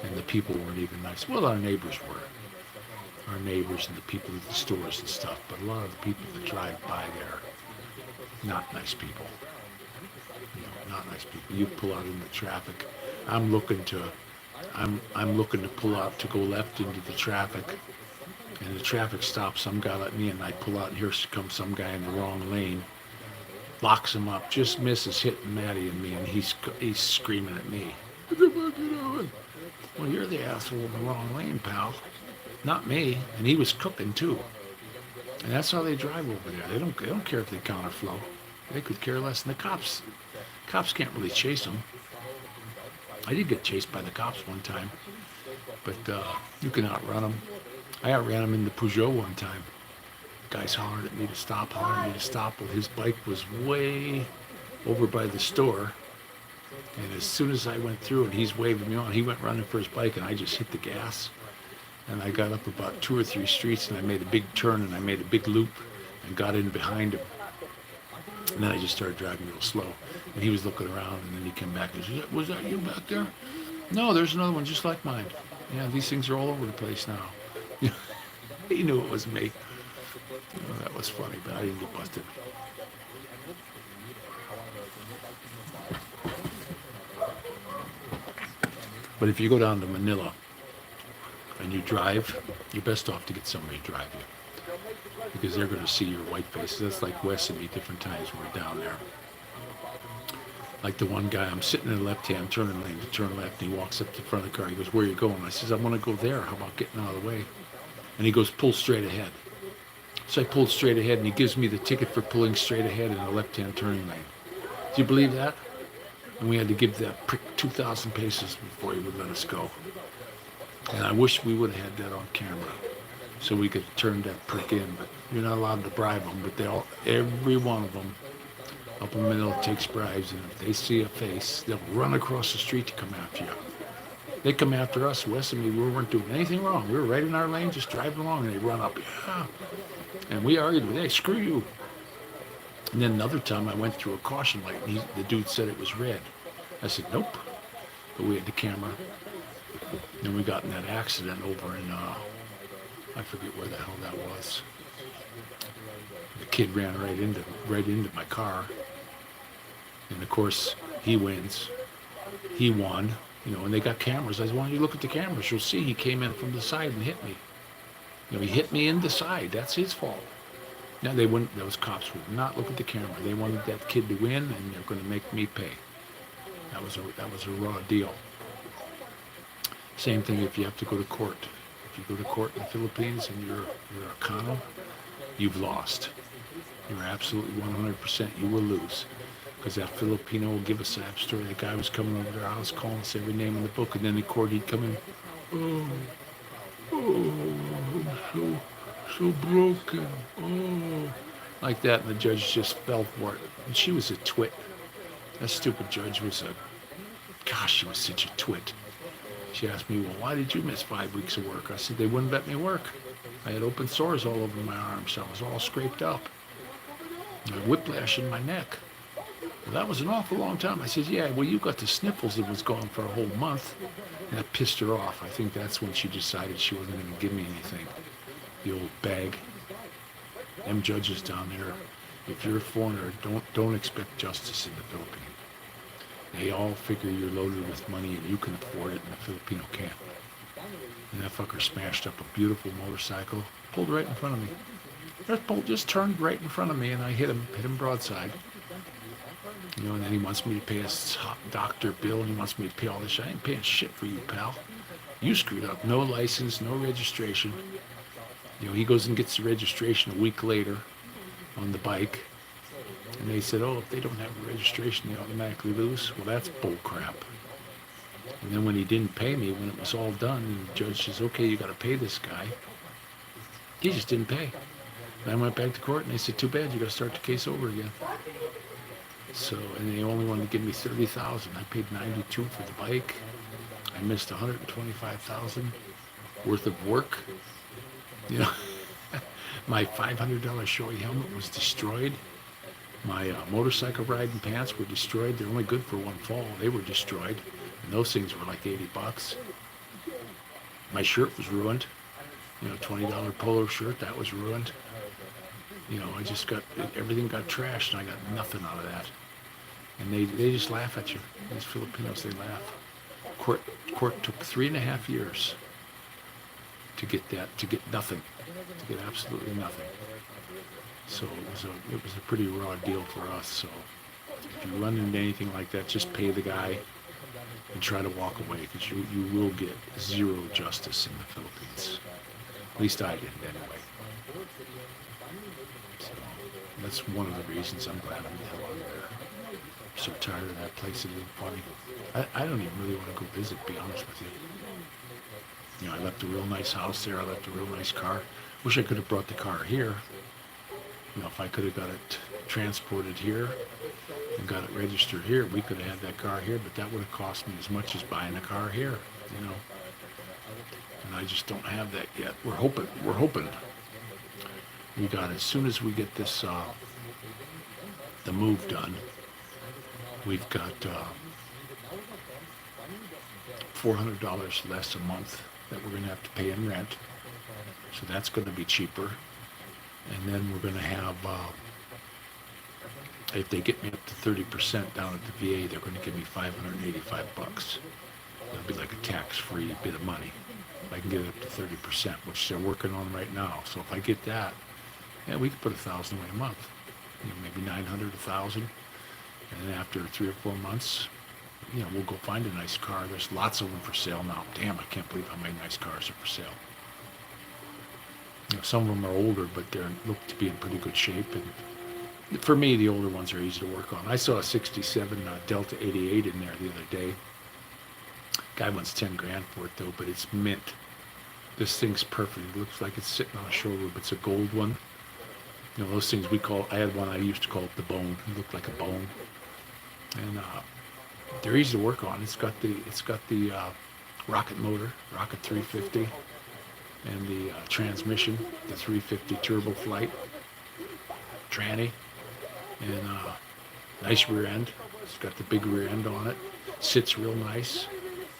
And the people weren't even nice. Well, our neighbors were. Our neighbors and the people at the stores and stuff. But a lot of the people that drive by there, not nice people. You know, not nice people. You pull out into traffic. I'm looking to pull out to go left into the traffic. And the traffic stops. Some guy like me, and I pull out, and here comes some guy in the wrong lane. Locks him up, just misses hitting Maddie and me, and he's screaming at me. What the fuck you doing? Well, you're the asshole in the wrong lane, pal. Not me. And he was cooking too. And that's how they drive over there. They don't care if they counterflow. They could care less than the cops. Cops can't really chase them. I did get chased by the cops one time, but you can outrun them. I outran him in the Peugeot one time. Guys hollered at me to stop, Well, his bike was way over by the store. And as soon as I went through and he's waving me on, he went running for his bike, and I just hit the gas. And I got up about 2 or 3 streets, and I made a big turn, and I made a big loop and got in behind him. And then I just started driving real slow. And he was looking around, and then he came back and said, was that you back there? No, there's another one just like mine. Yeah, these things are all over the place now. He knew it was me. You know, that was funny, but I didn't get busted. But if you go down to Manila and you drive, you're best off to get somebody to drive you, because they're going to see your white faces. That's like Wes and me different times when we're down there. Like the one guy, I'm sitting in the left-hand turning lane to turn left, and he walks up to the front of the car. He goes, where are you going? I says, I want to go there. How about getting out of the way? And he goes, pull straight ahead. So I pulled straight ahead, and he gives me the ticket for pulling straight ahead in a left-hand turning lane. Do you believe that? And we had to give that prick 2,000 pesos before he would let us go. And I wish we would have had that on camera so we could turn that prick in. But you're not allowed to bribe them. But every one of them up in Manila takes bribes, and if they see a face, they'll run across the street to come after you. They come after us, Wes and me. We weren't doing anything wrong. We were right in our lane, just driving along, and they run up. Yeah. And we argued with, hey, screw you. And then another time I went through a caution light, and the dude said it was red. I said, nope. But we had the camera. And we got in that accident over in, I forget where the hell that was. The kid ran right into my car. And of course, he wins. He won. You know, and they got cameras. I said, why don't you look at the cameras? You'll see he came in from the side and hit me. You know, he hit me in the side. That's his fault. Now those cops would not look at the camera. They wanted that kid to win, and they're going to make me pay. That was a raw deal. Same thing if you have to go to court. If you go to court in the Philippines and you're a Kano, you've lost. You're absolutely 100%. You will lose. Because that Filipino will give a sad story. The guy was coming over to their house, calling us every name in the book, and then in court he'd come in, I'm so broken, like that, and the judge just fell for it. And she was a twit. That stupid judge was gosh, she was such a twit. She asked me, well, why did you miss 5 weeks of work? I said, they wouldn't let me work. I had open sores all over my arms. I was all scraped up. I had whiplash in my neck. Well, that was an awful long time. I said, yeah, well, you got the sniffles that was gone for a whole month. And that pissed her off. I think that's when she decided she wasn't going to give me anything. The old bag. Them judges down there, if you're a foreigner, don't expect justice in the Philippines. They all figure you're loaded with money and you can afford it, and the Filipino can't. And that fucker smashed up a beautiful motorcycle, pulled right in front of me. Just turned right in front of me, and I hit him broadside. You know, and then he wants me to pay his doctor bill, and he wants me to pay all this shit. I ain't paying shit for you, pal. You screwed up. No license, no registration. You know, he goes and gets the registration a week later on the bike. And they said, oh, if they don't have a registration, they automatically lose. Well, that's bull crap. And then when he didn't pay me, when it was all done, and the judge says, okay, you got to pay this guy. He just didn't pay. And I went back to court, and they said, too bad, you got to start the case over again. So, and they only wanted to give me $30,000. I paid $92,000 for the bike. I missed $125,000 worth of work. You know, my $500 Shoei helmet was destroyed. My motorcycle riding pants were destroyed. They're only good for one fall. They were destroyed. And those things were like $80. My shirt was ruined. You know, $20 polo shirt, that was ruined. You know, I just got, everything got trashed, and I got nothing out of that. And they just laugh at you. These Filipinos, they laugh. Court took 3.5 years to get nothing, to get absolutely nothing. So it was a pretty raw deal for us. So if you run into anything like that, just pay the guy and try to walk away, because you will get zero justice in the Philippines. At least I did anyway. So that's one of the reasons I'm glad I'm the hell out of there. I'm so tired of that place. It isn't funny. I don't even really want to go visit, to be honest with you. You know, I left a real nice house there. I left a real nice car. Wish I could have brought the car here. You know, if I could have got it transported here and got it registered here, we could have had that car here, but that would have cost me as much as buying a car here, you know. And I just don't have that yet. We're hoping. We got, as soon as we get this, the move done, we've got $400 less a month that we're going to have to pay in rent. So that's going to be cheaper. And then we're going to have, if they get me up to 30% down at the VA, they're going to give me $585. It'll be like a tax-free bit of money. I can get it up to 30%, which they're working on right now. So if I get that, yeah, we could put $1,000 away a month. You know, maybe 900, 1,000. And then after 3 or 4 months, you know, we'll go find a nice car. There's lots of them for sale now. Damn, I can't believe how many nice cars are for sale. You know, some of them are older, but they look to be in pretty good shape. And for me, the older ones are easy to work on. I saw a 67 Delta 88 in there the other day. Guy wants 10 grand for it though, but it's mint. This thing's perfect. It looks like it's sitting on a showroom. It's a gold one. You know, those things I had one I used to call it the bone. It looked like a bone. And they're easy to work on. It's got the rocket motor, rocket 350. And the transmission, the 350 Turbo Flight, tranny, and nice rear end. It's got the big rear end on it. Sits real nice.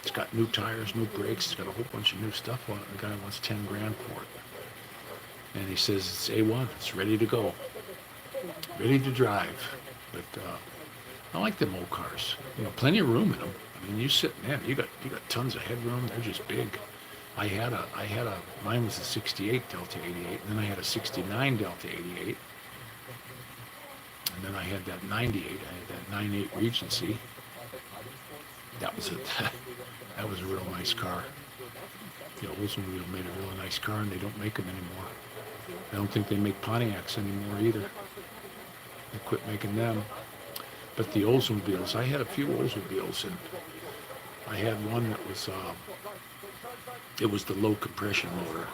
It's got new tires, new brakes. It's got a whole bunch of new stuff on it. The guy wants 10 grand for it. And he says it's A1. It's ready to go. Ready to drive. But I like them old cars. You know, plenty of room in them. I mean, you sit in them. You got tons of headroom. They're just big. Mine was a 68 Delta 88, and then I had a 69 Delta 88, and then I had that 98, I had that 98 Regency. That was a real nice car. The Oldsmobile made a real nice car, and they don't make them anymore. I don't think they make Pontiacs anymore either. They quit making them. But the Oldsmobiles, I had a few Oldsmobiles, and I had one that was, it was the low compression motor.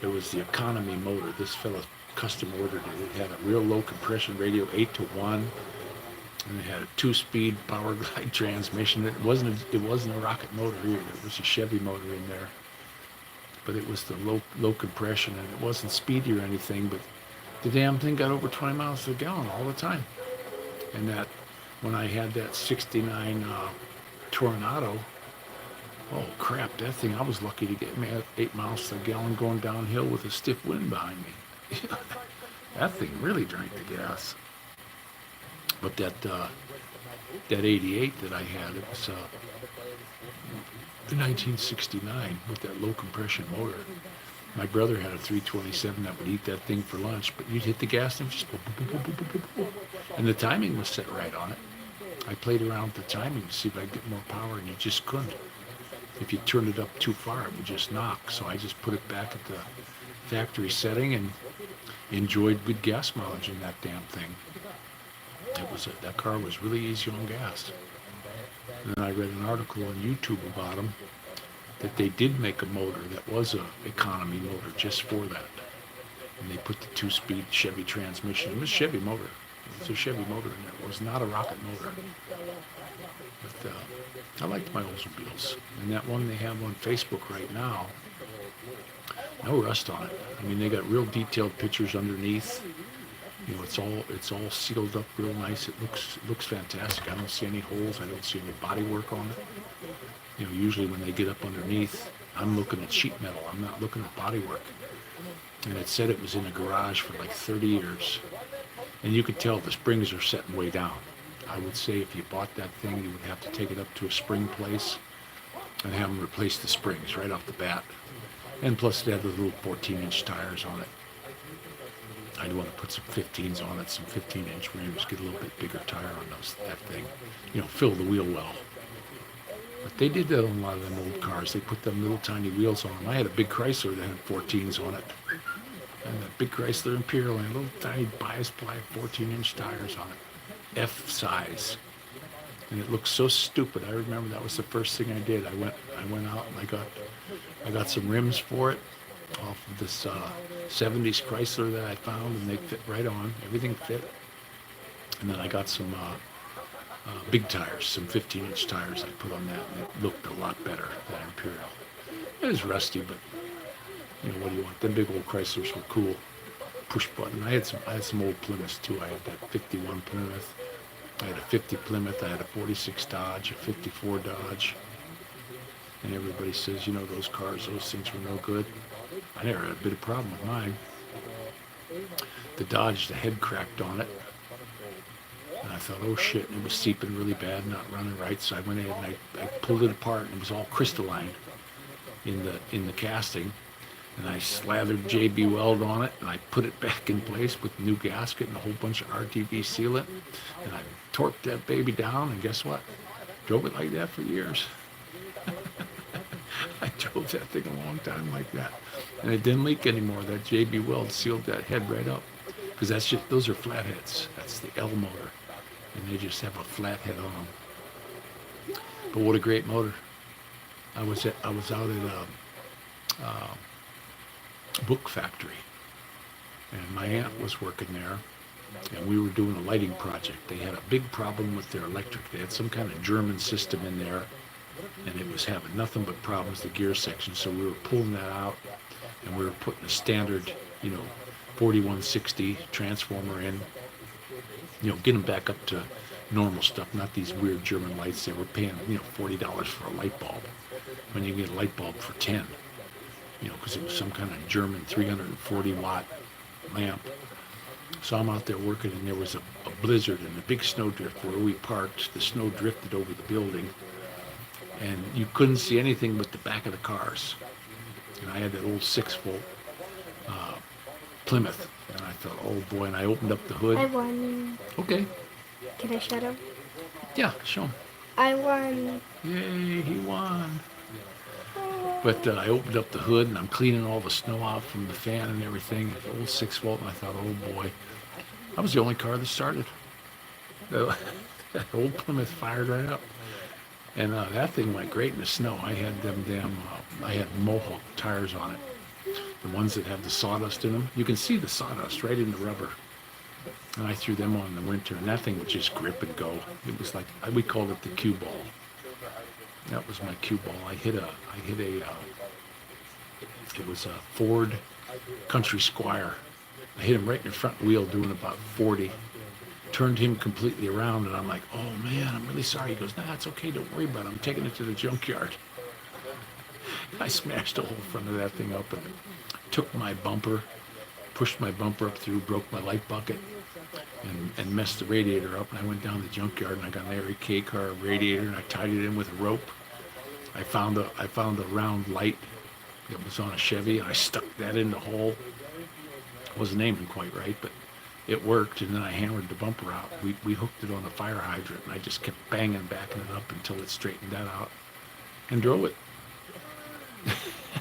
It was the economy motor. This fella custom ordered it. It had a real low compression radio, 8-to-1. And it had a 2-speed power glide transmission. It wasn't a rocket motor either. It was a Chevy motor in there. But it was the low compression, and it wasn't speedy or anything, but the damn thing got over 20 miles per gallon all the time. And that, when I had that 69 Toronado, oh crap, that thing, I was lucky to get me at 8 miles per gallon going downhill with a stiff wind behind me. That thing really drank the gas. But that 88 that I had, it was the 1969 with that low compression motor. My brother had a 327 that would eat that thing for lunch, but you'd hit the gas and just boop, boop, boop, boop, boop, boop, boop. And the timing was set right on it. I played around with the timing to see if I could get more power, and you just couldn't. If you turned it up too far, it would just knock. So I just put it back at the factory setting and enjoyed good gas mileage in that damn thing. That car was really easy on gas. And then I read an article on YouTube about them, that they did make a motor that was a economy motor just for that. And they put the 2-speed Chevy transmission. It was a Chevy motor. It was a Chevy motor in there. It was not a rocket motor. But I liked my Oldsmobiles. And that one they have on Facebook right now, no rust on it. I mean, they got real detailed pictures underneath. You know, it's all sealed up real nice. It looks fantastic. I don't see any holes. I don't see any body work on it. You know, usually when they get up underneath, I'm looking at sheet metal. I'm not looking at body work. And it said it was in a garage for like 30 years. And you could tell the springs are setting way down. I would say if you bought that thing, you would have to take it up to a spring place and have them replace the springs right off the bat. And plus it had the little 14-inch tires on it. I'd want to put some 15s on it, some 15-inch rims, get a little bit bigger tire on that thing. You know, fill the wheel well. But they did that on a lot of them old cars. They put them little tiny wheels on them. I had a big Chrysler that had 14s on it. And that big Chrysler Imperial had little tiny bias ply 14-inch tires on it. F size. And it looked so stupid. I remember that was the first thing I did. I went out and I got some rims for it off of this 70s Chrysler that I found, and they fit right on. Everything fit. And then I got some big tires, some 15-inch tires I put on that, and it looked a lot better, that Imperial. It was rusty, but you know, what do you want? Them big old Chryslers were cool. Push button. I had some old Plymouths too. I had that 51 Plymouth. I had a 50 Plymouth. I had a 46 Dodge, a 54 Dodge. And everybody says, you know, those things were no good. I never had a bit of problem with mine. The Dodge, the head cracked on it. And I thought, oh shit, and it was seeping really bad, not running right. So I went ahead and I pulled it apart, and it was all crystalline in the casting. And I slathered JB Weld on it, and I put it back in place with new gasket and a whole bunch of RTV sealant. And I torqued that baby down, and guess what? Drove it like that for years. I drove that thing a long time like that. And it didn't leak anymore. That JB Weld sealed that head right up. Because those are flatheads. That's the L motor. And they just have a flat head on them. But what a great motor. I was out at a book factory. And my aunt was working there. And we were doing a lighting project. They had a big problem with their electric. They had some kind of German system in there. And it was having nothing but problems, the gear section. So we were pulling that out, and we were putting a standard, 4160 transformer in, get them back up to normal stuff, not these weird German lights. They were paying, $40 for a light bulb when you get a light bulb for 10, because it was some kind of German 340 watt lamp. So I'm out there working, and there was a blizzard and a big snowdrift where we parked. The snow drifted over the building, and you couldn't see anything but the back of the cars. And I had that old 6-volt Plymouth, and I thought, oh boy, and I opened up the hood. I won. Okay. Can I shut him? Yeah, show him. I won. Yay, he won. But I opened up the hood, and I'm cleaning all the snow out from the fan and everything, the old 6-volt, and I thought, oh boy. That was the only car that started. That old Plymouth fired right up. And that thing went great in the snow. I had I had Mohawk tires on it. The ones that have the sawdust in them. You can see the sawdust right in the rubber. And I threw them on in the winter, and that thing would just grip and go. It was like, we called it the cue ball. That was my cue ball. It was a Ford Country Squire. I hit him right in the front wheel doing about 40. Turned him completely around, and I'm like, oh man, I'm really sorry. He goes, nah, it's okay, don't worry about it. I'm taking it to the junkyard. I smashed the whole front of that thing up and took my bumper, pushed my bumper up through, broke my light bucket, and messed the radiator up. And I went down to the junkyard and I got an Larry K car radiator and I tied it in with a rope. I found a round light that was on a Chevy, and I stuck that in the hole. Wasn't aiming quite right, but it worked. And then I hammered the bumper out. We hooked it on a fire hydrant, and I just kept backing it up until it straightened that out, and drove it.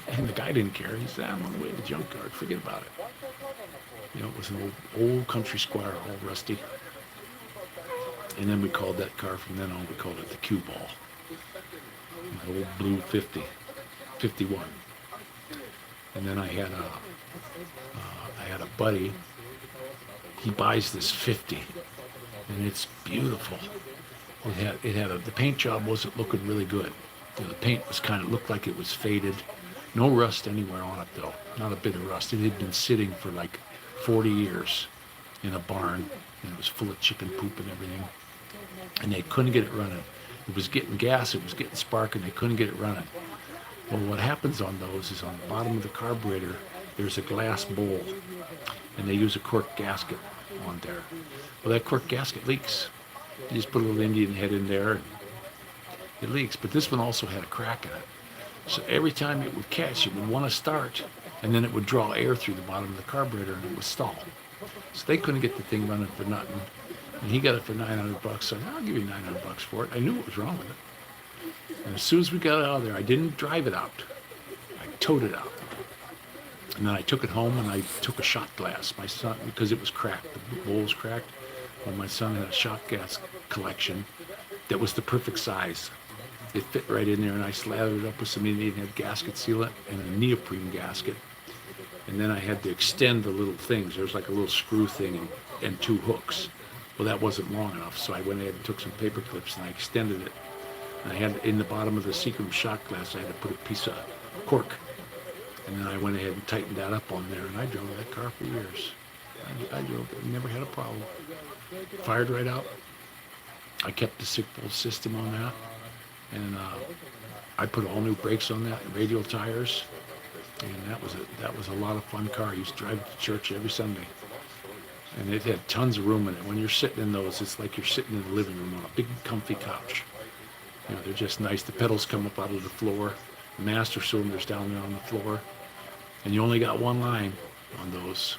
And the guy didn't care. He said, I'm on the way to the junkyard. Forget about it. You know, it was an old Country Squire, all rusty. And then we called that car, from then on, we called it the cue ball. My old blue 51. And then I had a buddy. He buys this 50, and it's beautiful. The paint job wasn't looking really good. You know, the paint was looked like it was faded. No rust anywhere on it though, not a bit of rust. It had been sitting for like 40 years in a barn, and it was full of chicken poop and everything. And they couldn't get it running. It was getting gas, it was getting spark, and they couldn't get it running. Well, what happens on those is on the bottom of the carburetor, there's a glass bowl, and they use a cork gasket on there. Well, that cork gasket leaks. You just put a little Indian head in there, and it leaks. But this one also had a crack in it. So every time it would catch, it would want to start, and then it would draw air through the bottom of the carburetor, and it would stall. So they couldn't get the thing running for nothing. And he got it for $900. So I'll give you $900 for it. I knew what was wrong with it. And as soon as we got it out of there, I didn't drive it out. I towed it out. And then I took it home, and I took a shot glass. My son, because it was cracked, the bowl was cracked. Well, my son had a shot glass collection that was the perfect size. It fit right in there, and I slathered it up with some Indian head gasket sealant and a neoprene gasket. And then I had to extend the little things. There was like a little screw thing and two hooks. Well, that wasn't long enough, so I went ahead and took some paper clips and I extended it. And I had, in the bottom of the Seacom shot glass, I had to put a piece of cork. And then I went ahead and tightened that up on there, and I drove that car for years. I drove it, never had a problem. Fired right out. I kept the 6-bolt system on that, and I put all new brakes on that, and radial tires, and that was a lot of fun car. I used to drive to church every Sunday, and it had tons of room in it. When you're sitting in those, it's like you're sitting in the living room on a big, comfy couch. You know, they're just nice. The pedals come up out of the floor. The master cylinder's down there on the floor, and you only got one line on those.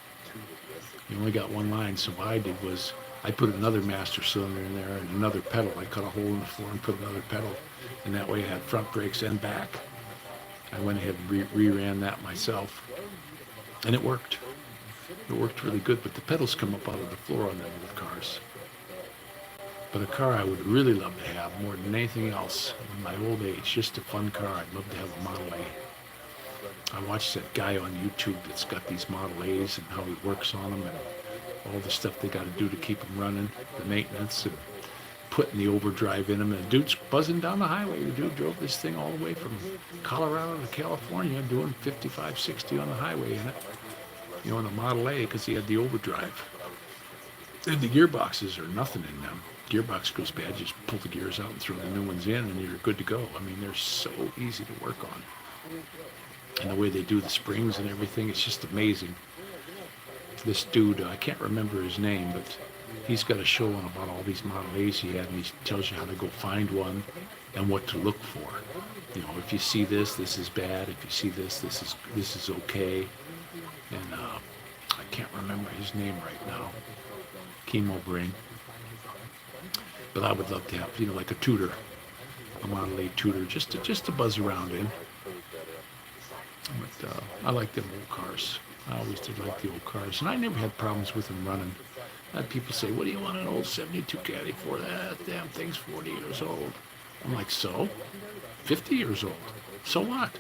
You only got one line, so what I did was I put another master cylinder in there and another pedal. I cut a hole in the floor and put another pedal, and that way I had front brakes and back. I went ahead and re-ran that myself, and it worked. It worked really good, but the pedals come up out of the floor on them with cars. But a car I would really love to have more than anything else in my old age, just a fun car. I'd love to have a Model A. I watched that guy on YouTube that's got these Model A's and how he works on them and all the stuff they got to do to keep them running, the maintenance and putting the overdrive in them. And the dude's buzzing down the highway. The dude drove this thing all the way from Colorado to California doing 55, 60 on the highway in it, you know, in a Model A because he had the overdrive. And the gearboxes are nothing in them. Gearbox goes bad, just pull the gears out and throw the new ones in and you're good to go. I mean, they're so easy to work on. And the way they do the springs and everything, it's just amazing. This dude, I can't remember his name, but he's got a show on about all these Model A's he had, and he tells you how to go find one and what to look for. You know, if you see this, this is bad. If you see this, this is okay. And I can't remember his name right now. Chemo brain. But I would love to have, you know, like a Tudor, a Model A Tudor, just to buzz around in. But I like them old cars. I always did like the old cars, and I never had problems with them running. I had people say, "What do you want an old '72 Caddy for? That damn thing's 40 years old." I'm like, "So? 50 years old? So what?"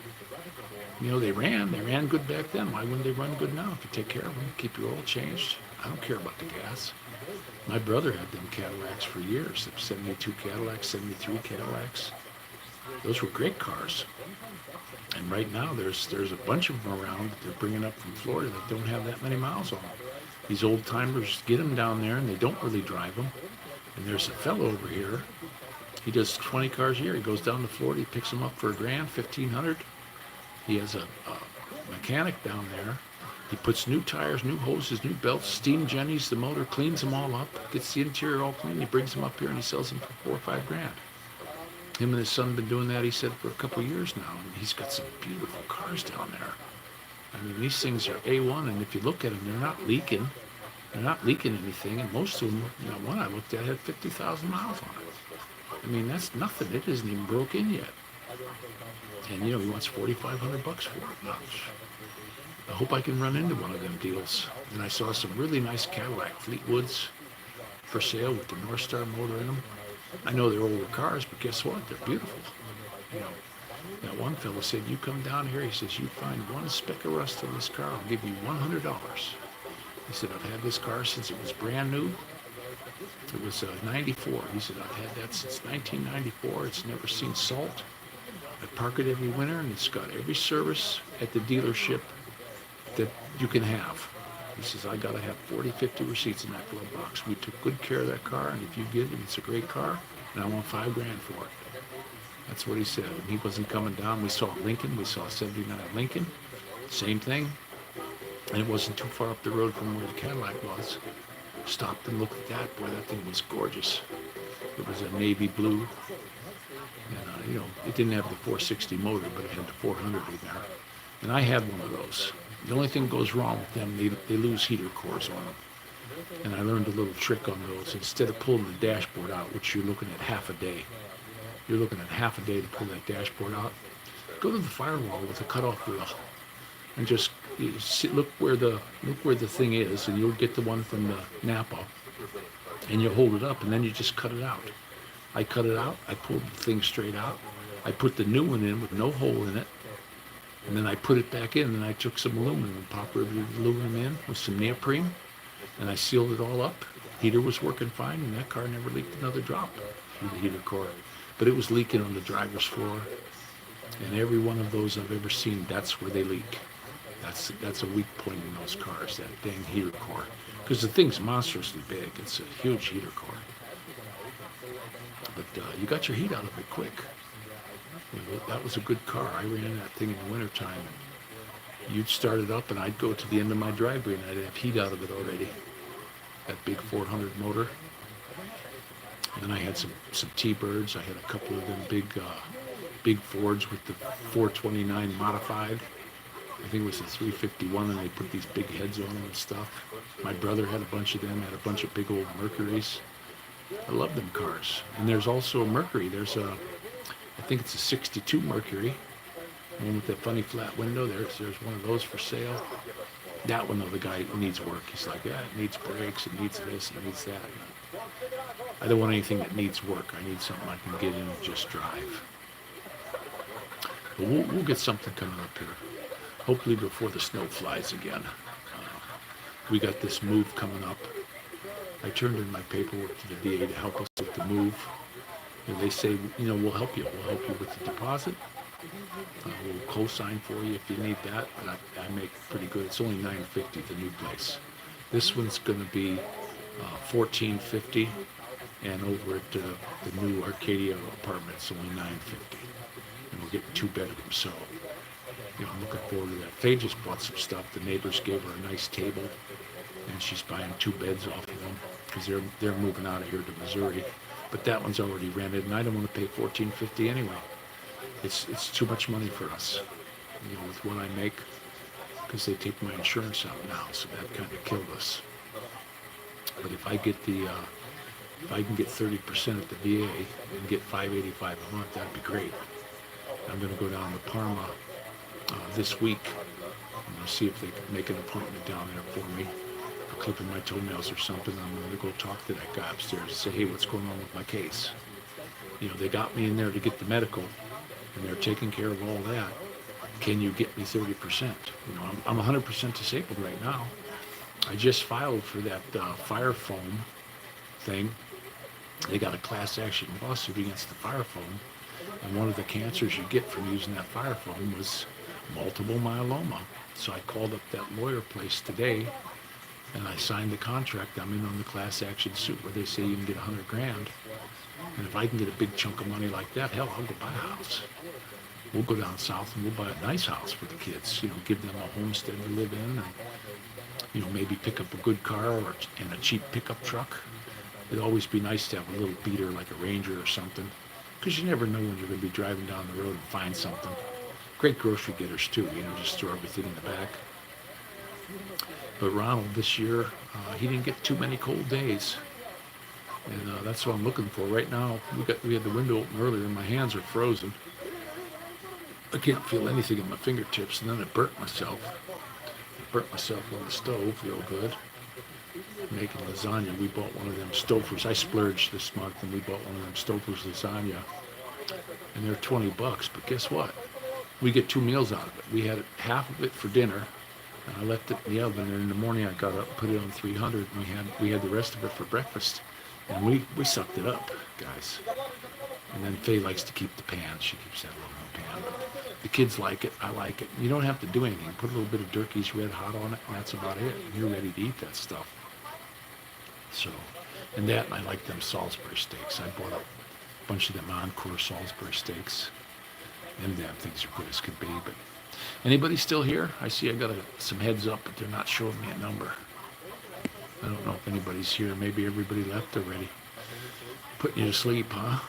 You know, they ran good back then. Why wouldn't they run good now? If you take care of them, keep your oil changed. I don't care about the gas. My brother had them Cadillacs for years. The 72 Cadillacs, 73 Cadillacs. Those were great cars. And right now there's a bunch of them around that they're bringing up from Florida that don't have that many miles on them. These old timers get them down there and they don't really drive them. And there's a fellow over here. He does 20 cars a year. He goes down to Florida. He picks them up for $1,000, $1,500. He has a mechanic down there. He puts new tires, new hoses, new belts, steam jennies the motor, cleans them all up, gets the interior all clean. He brings them up here and he sells them for $4 or $5 grand. Him and his son have been doing that, he said, for a couple of years now. And he's got some beautiful cars down there. I mean, these things are A1, and if you look at them, they're not leaking. They're not leaking anything, and most of them, one I looked at had 50,000 miles on it. I mean, that's nothing. It isn't even broke in yet. And, he wants $4,500 for it. Now, I hope I can run into one of them deals. And I saw some really nice Cadillac Fleetwoods for sale with the North Star motor in them. I know they're older cars, but guess what? They're beautiful. That one fellow said, you come down here, he says, you find one speck of rust on this car, I'll give you $100. He said, I've had this car since it was brand new. It was 94. He said, I've had that since 1994. It's never seen salt. I park it every winter, and it's got every service at the dealership that you can have. He says, I got to have 40, 50 receipts in that glove box. We took good care of that car, and if you get it, it's a great car, and I want $5 grand for it. That's what he said. And he wasn't coming down. We saw Lincoln. We saw 79 Lincoln. Same thing. And it wasn't too far up the road from where the Cadillac was. Stopped and looked at that. Boy, that thing was gorgeous. It was a navy blue. And, it didn't have the 460 motor, but it had the 400 in there. And I had one of those. The only thing goes wrong with them, they lose heater cores on them. And I learned a little trick on those. Instead of pulling the dashboard out, which you're looking at half a day, you're looking at half a day to pull that dashboard out, go to the firewall with a cutoff wheel and just look where the thing is, and you'll get the one from the Napa, and you hold it up, and then you just cut it out. I cut it out. I pulled the thing straight out. I put the new one in with no hole in it, and then I put it back in, and I took some aluminum and popped aluminum in with some neoprene, and I sealed it all up. Heater was working fine, and that car never leaked another drop through the heater core. But it was leaking on the driver's floor, and every one of those I've ever seen, that's where they leak. That's a weak point in those cars, that dang heater core. Because the thing's monstrously big. It's a huge heater core. But you got your heat out of it quick. That was a good car. I ran that thing in the wintertime. You'd start it up, and I'd go to the end of my driveway, and I'd have heat out of it already. That big 400 motor. And then I had some T-Birds. I had a couple of them big Fords with the 429 modified. I think it was a 351, and they put these big heads on them and stuff. My brother had a bunch of them, had a bunch of big old Mercurys. I love them cars. And there's also a Mercury. I think it's a 62 Mercury. One with that funny flat window. There's one of those for sale. That one, though, the guy needs work. He's like, yeah, it needs brakes, it needs this, it needs that. I don't want anything that needs work. I need something I can get in and just drive. But we'll get something coming up here. Hopefully before the snow flies again. We got this move coming up. I turned in my paperwork to the VA to help us with the move. And they say, we'll help you. We'll help you with the deposit. We'll co-sign for you if you need that. But I make pretty good. It's only $950, the new place. This one's going to be $1,450, and over at the new Arcadia apartment, it's only $950. And we're getting 2 bedrooms, so I'm looking forward to that. Faye just bought some stuff. The neighbors gave her a nice table, and she's buying 2 beds off of them because they're moving out of here to Missouri. But that one's already rented, and I don't want to pay $1,450 anyway. It's too much money for us, with what I make, because they take my insurance out now, so that kind of killed us. But if I can get 30% at the VA and get $585 a month, that'd be great. I'm going to go down to Parma this week. I'm going to see if they can make an appointment down there for me for clipping my toenails or something. I'm going to go talk to that guy upstairs and say, hey, what's going on with my case? They got me in there to get the medical, and they're taking care of all that. Can you get me 30%? I'm 100% disabled right now. I just filed for that fire foam thing. They got a class action lawsuit against the fire foam, and one of the cancers you get from using that fire foam was multiple myeloma. So I called up that lawyer place today, and I signed the contract. I'm in on the class action suit where they say you can get 100 grand. And if I can get a big chunk of money like that, hell, I'll go buy a house. We'll go down south and we'll buy a nice house for the kids. You know, give them a homestead to live in, and you know, maybe pick up a good car and a cheap pickup truck. It'd always be nice to have a little beater like a Ranger or something, because you never know when you're going to be driving down the road and find something. Great grocery getters too, you know, just throw everything in the back. But Ronald, this year, he didn't get too many cold days. And that's what I'm looking for. Right now, we had the window open earlier and my hands are frozen. I can't feel anything in my fingertips, and then I burnt myself. I burnt myself on the stove real good. Making lasagna, we bought one of them Stouffer's. I splurged this month and we bought one of them Stouffer's lasagna. And they're $20, but guess what? We get 2 meals out of it. We had half of it for dinner, and I left it in the oven, and in the morning I got up and put it on 300, and we had the rest of it for breakfast. And we sucked it up, guys. And then Faye likes to keep the pan. She keeps that aluminum pan. The kids like it. I like it. You don't have to do anything. Put a little bit of Durkee's Red Hot on it, and that's about it. And you're ready to eat that stuff. So, and that, and I like them Salisbury steaks. I bought a bunch of them Encore Salisbury steaks. Them damn things are good as could be. But anybody still here? I see I got some heads up, but they're not showing me a number. I don't know if anybody's here. Maybe everybody left already. Putting you to sleep, huh?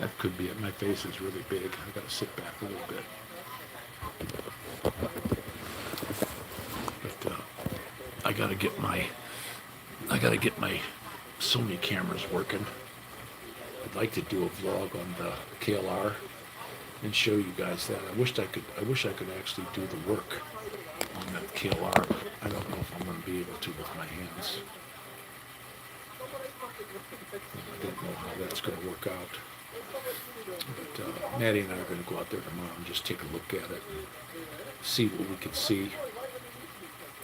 That could be it. My face is really big. I gotta sit back a little bit. But I gotta get my Sony cameras working. I'd like to do a vlog on the KLR and show you guys that. I wish I could actually do the work on that KLR, but I don't know if I'm going to be able to with my hands. I don't know how that's going to work out. But Maddie and I are going to go out there tomorrow and just take a look at it, see what we can see.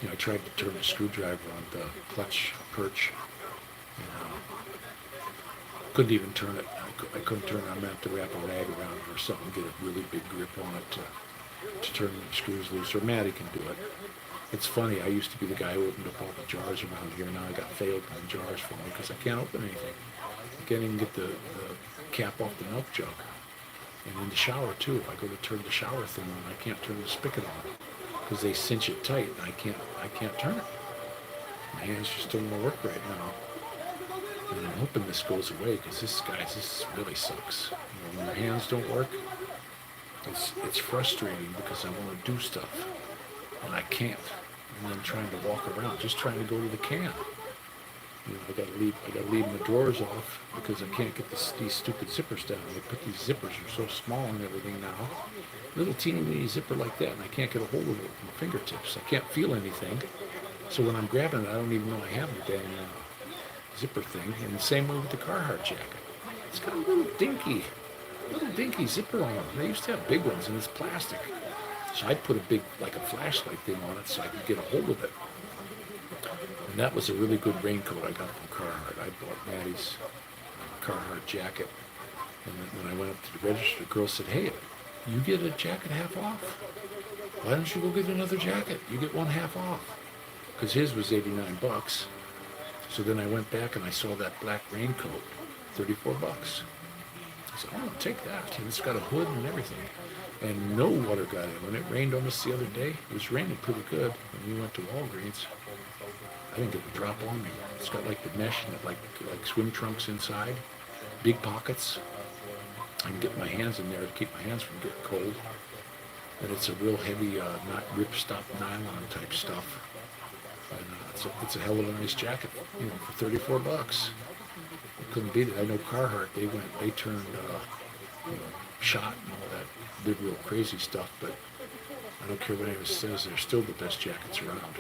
You know, I tried to turn the screwdriver on the clutch perch. Couldn't even turn it. I couldn't turn it. I'm going to have to wrap a rag around it or something, get a really big grip on it to turn the screws loose, or Maddie can do it. It's funny, I used to be the guy who opened up all the jars around here. Now I got Faye opening jars for me because I can't open anything. I can't even get the cap off the milk jug. And in the shower too, if I go to turn the shower thing on, I can't turn the spigot on because they cinch it tight and I can't turn it. My hands just don't want to work right now. And I'm hoping this goes away because this really sucks. You know, when your hands don't work, it's frustrating because I want to do stuff and I can't. And then trying to walk around, just trying to go to the can. You know, I gotta leave my drawers off because I can't get these stupid zippers down. They put these zippers are so small and everything now. Little teeny weeny zipper like that, and I can't get a hold of it with my fingertips. I can't feel anything. So when I'm grabbing it, I don't even know I have the damn zipper thing. And the same way with the Carhartt jacket. It's got a little dinky zipper on it. They used to have big ones, and it's plastic. So I put a big, like a flashlight thing on it so I could get a hold of it. And that was a really good raincoat I got from Carhartt. I bought Maddie's Carhartt jacket. And then when I went up to the register, the girl said, "Hey, you get a jacket half off. Why don't you go get another jacket? You get one half off." Because his was $89. So then I went back and I saw that black raincoat, $34. I said, "Oh, I'll take that." And it's got a hood and everything. And no water got in. When it rained on us the other day, it was raining pretty good. When we went to Walgreens, I didn't get a drop on me. It's got like the mesh and like swim trunks inside, big pockets. I can get my hands in there to keep my hands from getting cold. And it's a real heavy, not ripstop nylon type stuff. And it's a hell of a nice jacket, you know, for $34. I couldn't beat it. I know Carhartt, they turned, you know, shot and all that, did real crazy stuff, but I don't care what anyone says, they're still the best jackets around.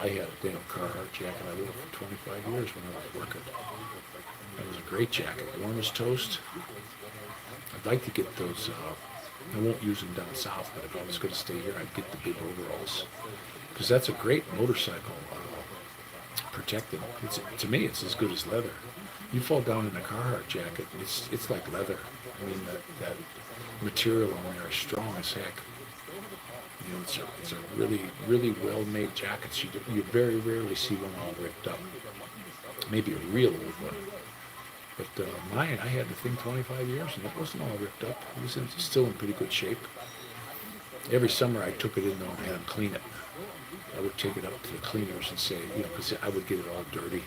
I had a damn Carhartt jacket I wore for 25 years when I was working. That was a great jacket, warm as toast. I'd like to get those I won't use them down south, but if I was going to stay here, I'd get the big overalls because that's a great motorcycle protectant. To me, it's as good as leather. You fall down in a Carhartt jacket, it's like leather. I mean, that material on there is strong as heck. You know, it's a really, really well-made jacket. You very rarely see one all ripped up. Maybe a real old one. But mine, I had the thing 25 years, and it wasn't all ripped up. It was still in pretty good shape. Every summer, I took it in though and had them clean it. I would take it up to the cleaners and say, you know, because I would get it all dirty.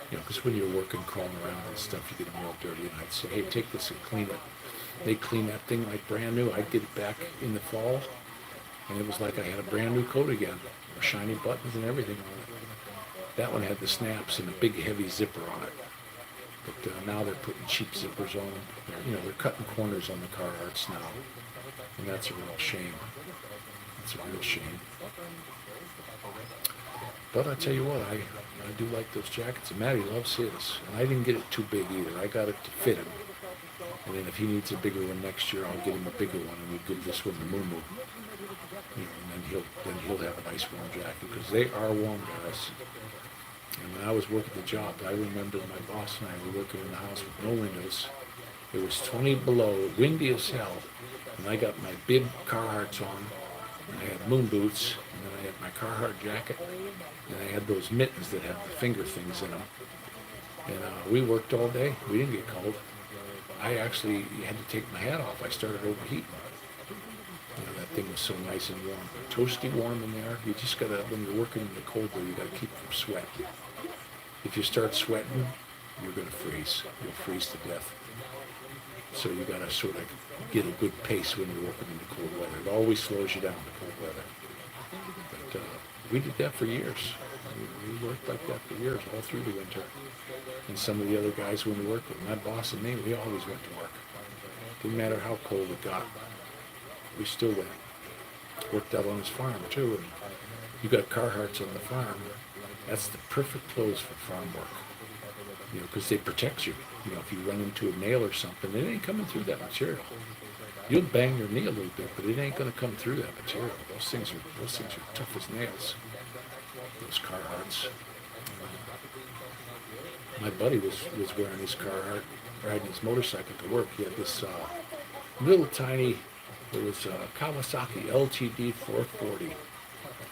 You know, because when you're working, crawling around and stuff, you get them all dirty. And I'd say, hey, take this and clean it. They'd clean that thing like brand new. I'd get it back in the fall, and it was like I had a brand new coat again, shiny buttons and everything on it. That one had the snaps and a big heavy zipper on it. But now they're putting cheap zippers on them. They're cutting corners on the Carhartts now, and that's a real shame. It's a real shame. But I tell you what, I do like those jackets, and Matty loves his. And I didn't get it too big either. I got it to fit him. And then if he needs a bigger one next year, I'll get him a bigger one, and we'll give this one to Moo Moo. You know, and then he'll have a nice warm jacket, because they are warm, guys. And when I was working the job, I remember my boss and I were working in the house with no windows. It was 20 below, windy as hell, and I got my big Carhartts on, and I had moon boots, and then I had my Carhartt jacket, and I had those mittens that have the finger things in them. And we worked all day. We didn't get cold. I actually had to take my hat off. I started overheating. You know, that thing was so nice and warm. Toasty warm in there. You just gotta, when you're working in the cold though, you gotta keep from sweat. If you start sweating, you're gonna freeze. You'll freeze to death. So you gotta sort of get a good pace when you're working in the cold weather. It always slows you down, the cold weather. But we did that for years. We worked like that for years, all through the winter. And some of the other guys when we worked with, my boss and me, we always went to work. Didn't matter how cold it got. We still went. Worked out on his farm too. And you got Carhartts on the farm. That's the perfect clothes for farm work. You know, because they protect you. You know, if you run into a nail or something, it ain't coming through that material. You'll bang your knee a little bit, but it ain't going to come through that material. Those things are tough as nails. Those Carhartts. My buddy was wearing his Carhartt, riding his motorcycle to work. He had this little tiny, it was a Kawasaki LTD 440.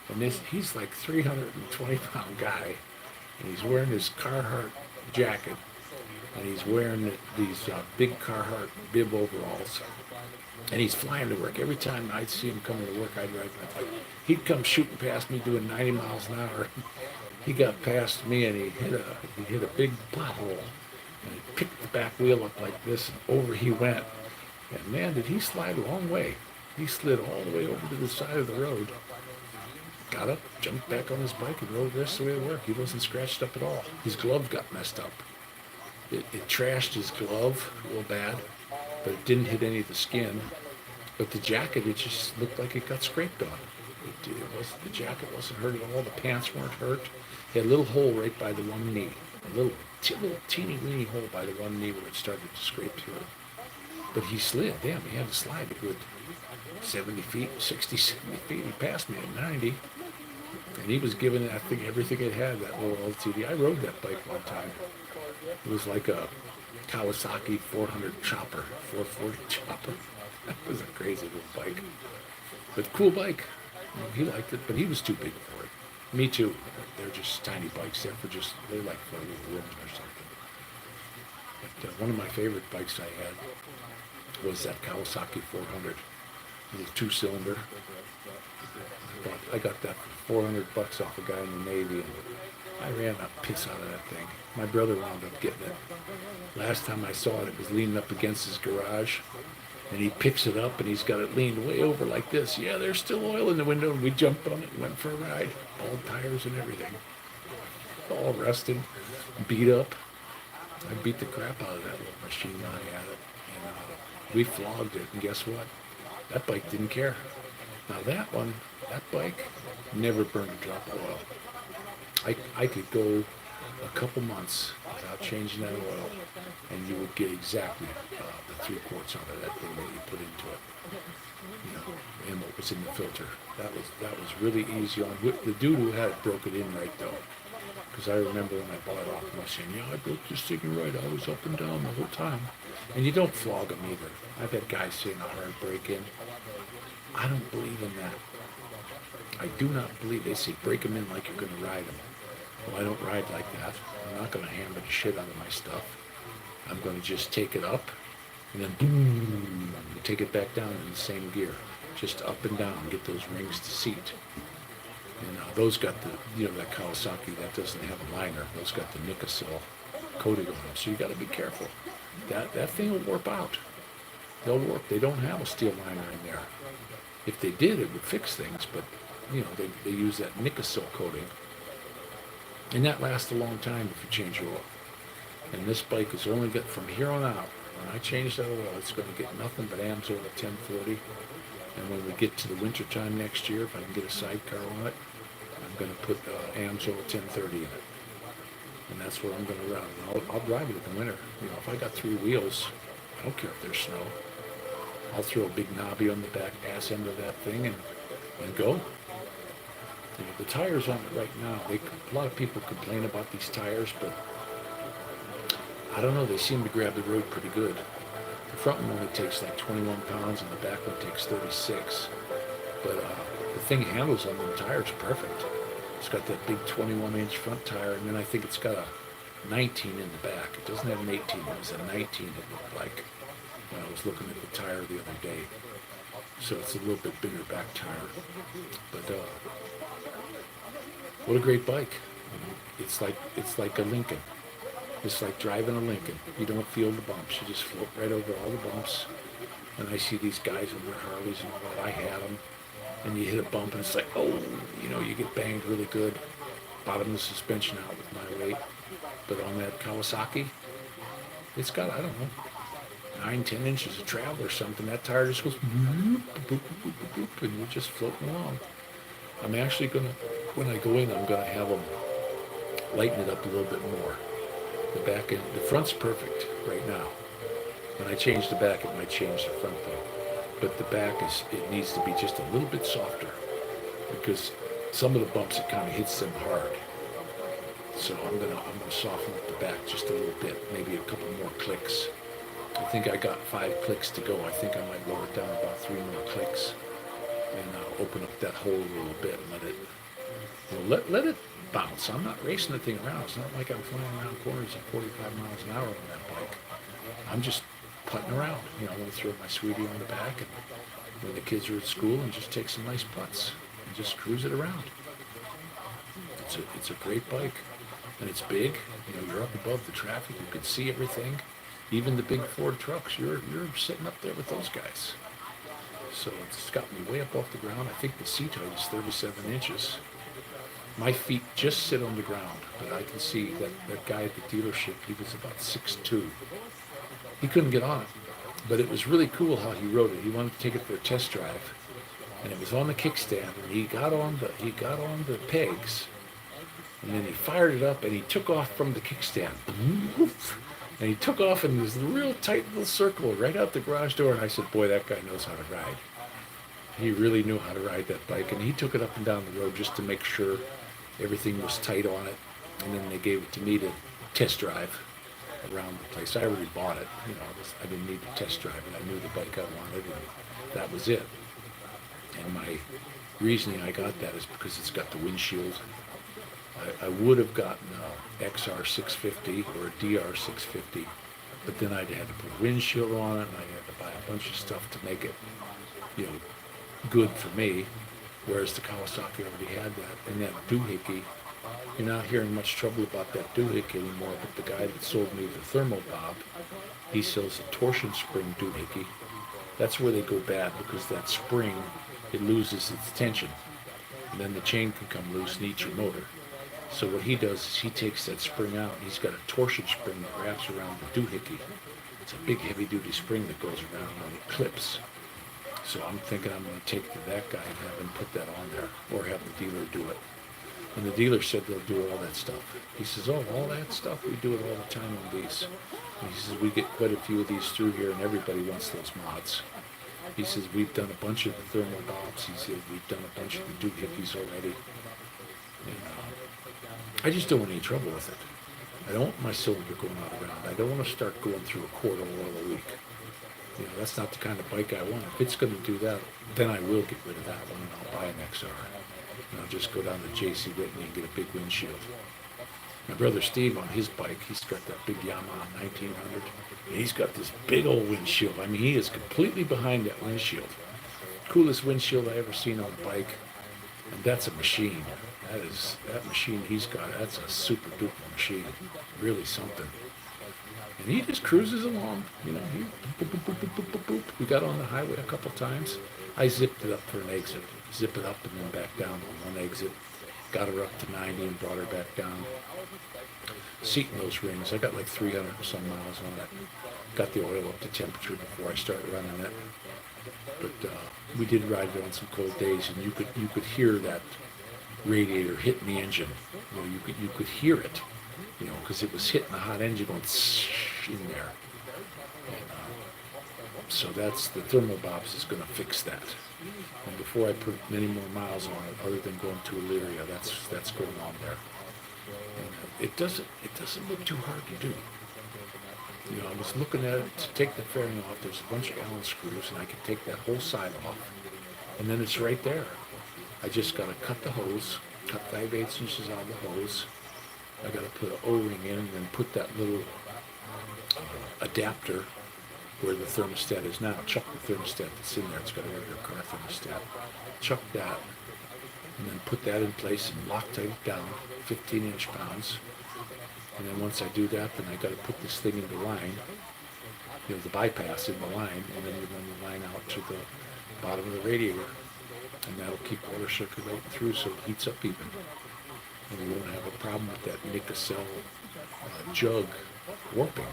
And he's like 320-pound guy, and he's wearing his Carhartt jacket, and he's wearing these big Carhartt bib overalls, and he's flying to work. Every time I'd see him coming to work, I'd ride my bike. He'd come shooting past me doing 90 miles an hour. He got past me and he hit a big pothole, and he picked the back wheel up like this, and over he went. And man, did he slide a long way. He slid all the way over to the side of the road, got up, jumped back on his bike, and rode the rest of the way to work. He wasn't scratched up at all. His glove got messed up. It trashed his glove real bad, but it didn't hit any of the skin. But the jacket, it just looked like it got scraped on. The jacket wasn't hurt at all. The pants weren't hurt. He had a little hole right by the one knee. A little teeny weeny hole by the one knee where it started to scrape through it. But he slid. Damn, he had to slide a good 70 feet, 60, 70 feet. He passed me at 90. And he was giving that thing everything it had, that little LTD. I rode that bike one time. It was like a Kawasaki 400 chopper, 440 chopper. That was a crazy little bike. But cool bike. You know, he liked it, but he was too big for it. Me too. They're just tiny bikes. They're like for a little room or something. But one of my favorite bikes I had was that Kawasaki 400, little two-cylinder. I got that for $400 off a guy in the Navy, and I ran a piss out of that thing. My brother wound up getting it. Last time I saw it, it was leaning up against his garage, and he picks it up, and he's got it leaned way over like this. Yeah, there's still oil in the window, and we jumped on it and went for a ride. Bald tires and everything. All rusted, beat up. I beat the crap out of that little machine when I had it. And we flogged it, and guess what? That bike didn't care. Now that bike never burned a drop of oil. I could go a couple months without changing that oil, and you would get exactly the 3 quarts out of that thing that you put into it. You know, and what was in the filter. That was really easy on. The dude who had it broke it in right though, because I remember when I bought it off him, I was saying, "Yeah, I broke this thing in right. I was up and down the whole time." And you don't flog them either. I've had guys saying a hard break in. I don't believe in that. I do not believe. They say break them in like you're going to ride them. Well, I don't ride like that. I'm not going to hammer the shit out of my stuff. I'm going to just take it up and then boom, take it back down in the same gear. Just up and down, get those rings to seat. And those got the, you know, that Kawasaki, that doesn't have a liner. Those got the Nikasil coating on them. So you got to be careful. That thing will warp out. They'll warp. They don't have a steel liner in there. If they did, it would fix things, but you know, they use that Nikasil coating. And that lasts a long time if you change your oil. And this bike is only got from here on out. When I change that oil, it's going to get nothing but AMSOIL at 1040. And when we get to the winter time next year, if I can get a sidecar on it, I'm going to put AMSOIL at 1030 in it. And that's what I'm going to run. I'll drive it in the winter. You know, if I got 3 wheels, I don't care if there's snow. I'll throw a big knobby on the back ass end of that thing and go. You know, the tires on it right now, a lot of people complain about these tires, but I don't know, they seem to grab the road pretty good. The front one only takes like 21 pounds and the back one takes 36. But the thing handles on the tires perfect. It's got that big 21-inch front tire, and then I think it's got a 19 in the back. It doesn't have an 18, it was a 19 it looked like when I was looking at the tire the other day. So it's a little bit bigger back tire. But what a great bike. It's like a Lincoln. It's like driving a Lincoln. You don't feel the bumps. You just float right over all the bumps. And I see these guys on their Harleys and all that. I had them. And you hit a bump and it's like, oh, you know, you get banged really good. Bottom the suspension out with my weight. But on that Kawasaki, it's got, I don't know, 9-10 inches of travel or something. That tire just goes boop, boop, boop, boop, boop, and you're just floating along. I'm actually going to, when I go in, I'm going to have them lighten it up a little bit more. The back end, the front's perfect right now. When I change the back, it might change the front though. But the back it needs to be just a little bit softer because some of the bumps, it kind of hits them hard. So I'm gonna soften up the back just a little bit, maybe a couple more clicks. I think I got 5 clicks to go. I think I might lower it down about 3 more clicks and open up that hole a little bit and let it, you know, let it bounce. I'm not racing the thing around. It's not like I'm flying around corners at 45 miles an hour on that bike. I'm just putting around. You know, I'm going to throw my sweetie on the back and when the kids are at school and just take some nice putts and just cruise it around. It's a great bike and it's big. You know, you're up above the traffic. You can see everything. Even the big Ford trucks, you're sitting up there with those guys. So it's got me way up off the ground. I think the seat height is 37 inches. My feet just sit on the ground, but I can see that guy at the dealership, he was about 6'2". He couldn't get on it, but it was really cool how he rode it. He wanted to take it for a test drive, and it was on the kickstand, and he got on the pegs, and then he fired it up, and he took off from the kickstand. And he took off in this real tight little circle right out the garage door, and I said, boy, that guy knows how to ride. He really knew how to ride that bike, and he took it up and down the road just to make sure everything was tight on it, and then they gave it to me to test drive around the place. I already bought it, you know, I didn't need to test drive it. I knew the bike I wanted, and that was it. And my reasoning I got that is because it's got the windshield. I would have gotten a XR 650 or a DR 650, but then I'd had to put a windshield on it, and I had to buy a bunch of stuff to make it, you know, good for me, whereas the Kawasaki already had that. And that doohickey, you're not hearing much trouble about that doohickey anymore, but the guy that sold me the Thermobob, he sells a torsion spring doohickey. That's where they go bad because that spring, it loses its tension. And then the chain can come loose and eat your motor. So what he does is he takes that spring out, and he's got a torsion spring that wraps around the doohickey. It's a big heavy-duty spring that goes around and it clips. So I'm thinking I'm going to take to that guy and have him put that on there, or have the dealer do it. And the dealer said they'll do all that stuff. He says, oh, all that stuff? We do it all the time on these. And he says, we get quite a few of these through here, and everybody wants those mods. He says, we've done a bunch of the thermal bobs. He said, we've done a bunch of the doohickeys already. And I just don't want any trouble with it. I don't want my cylinder going out around. I don't want to start going through a quarter oil a week. You know, that's not the kind of bike I want. If it's going to do that, then I will get rid of that one and I'll buy an XR. And I'll just go down to J.C. Whitney and get a big windshield. My brother Steve on his bike, he's got that big Yamaha 1900. And he's got this big old windshield. I mean, he is completely behind that windshield. Coolest windshield I ever seen on a bike. And that's a machine. That machine he's got, that's a super duper machine. Really something. And he just cruises along, you know, he boop, boop, boop, boop, boop, boop, boop. We got on the highway a couple times. I zipped it up for an exit. Zip it up and then back down on one exit. Got her up to 90 and brought her back down. Seat in those rings, I got like 300 and some miles on it. Got the oil up to temperature before I started running it. But we did ride it on some cold days, and you could hear that radiator hitting the engine. You know, you could hear it, you know, because it was hitting the hot engine going in there. And, so that's the thermal bobs is going to fix that. And before I put many more miles on it, other than going to Illyria, that's going on there. And it doesn't look too hard to do. You know, I was looking at it to take the fairing off. There's a bunch of Allen screws, and I can take that whole side off, and then it's right there. I just got to cut the hose, cut 5/8 inches out of the hose. I got to put an O-ring in and then put that little adapter where the thermostat is now. Chuck the thermostat that's in there. It's got a regular car thermostat. Chuck that, and then put that in place and Loctite it down, 15 inch-pounds. And then once I do that, then I got to put this thing in the line, you know, the bypass in the line, and then you run the line out to the bottom of the radiator. And that'll keep water circulating through so it heats up even. And we won't have a problem with that Nicocel jug warping.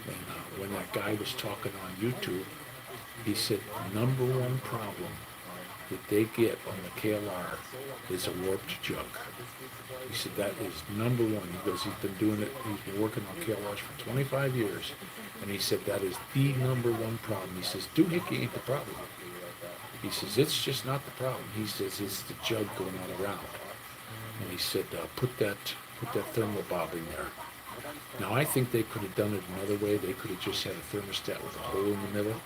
And when that guy was talking on YouTube, he said number one problem that they get on the KLR is a warped jug. He said that is number one. He goes, he's been doing it, he's been working on KLRs for 25 years. And he said that is the number one problem. He says, doohickey ain't the problem. He says, it's just not the problem. He says, it's the jug going all around. And he said, put that thermal bob in there. Now, I think they could have done it another way. They could have just had a thermostat with a hole in the middle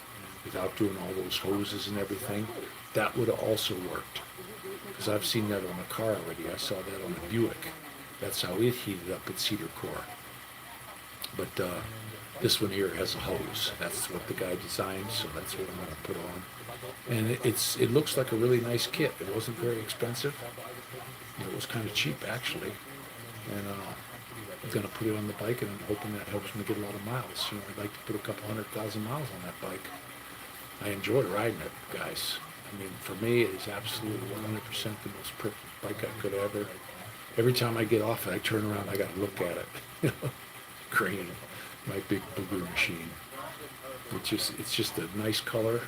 without doing all those hoses and everything. That would have also worked. Because I've seen that on a car already. I saw that on a Buick. That's how it heated up its heater core. But this one here has a hose. That's what the guy designed, so that's what I'm going to put on. And it looks like a really nice kit. It wasn't very expensive. It was kind of cheap, actually. And I'm going to put it on the bike, and I'm hoping that helps me get a lot of miles. You know, I'd like to put a couple 100,000 miles on that bike. I enjoy riding it, guys. I mean, for me, it is absolutely 100% the most perfect bike I could ever. Every time I get off it, I turn around, I got to look at it. You know, green, my big booger machine. It's just a nice color.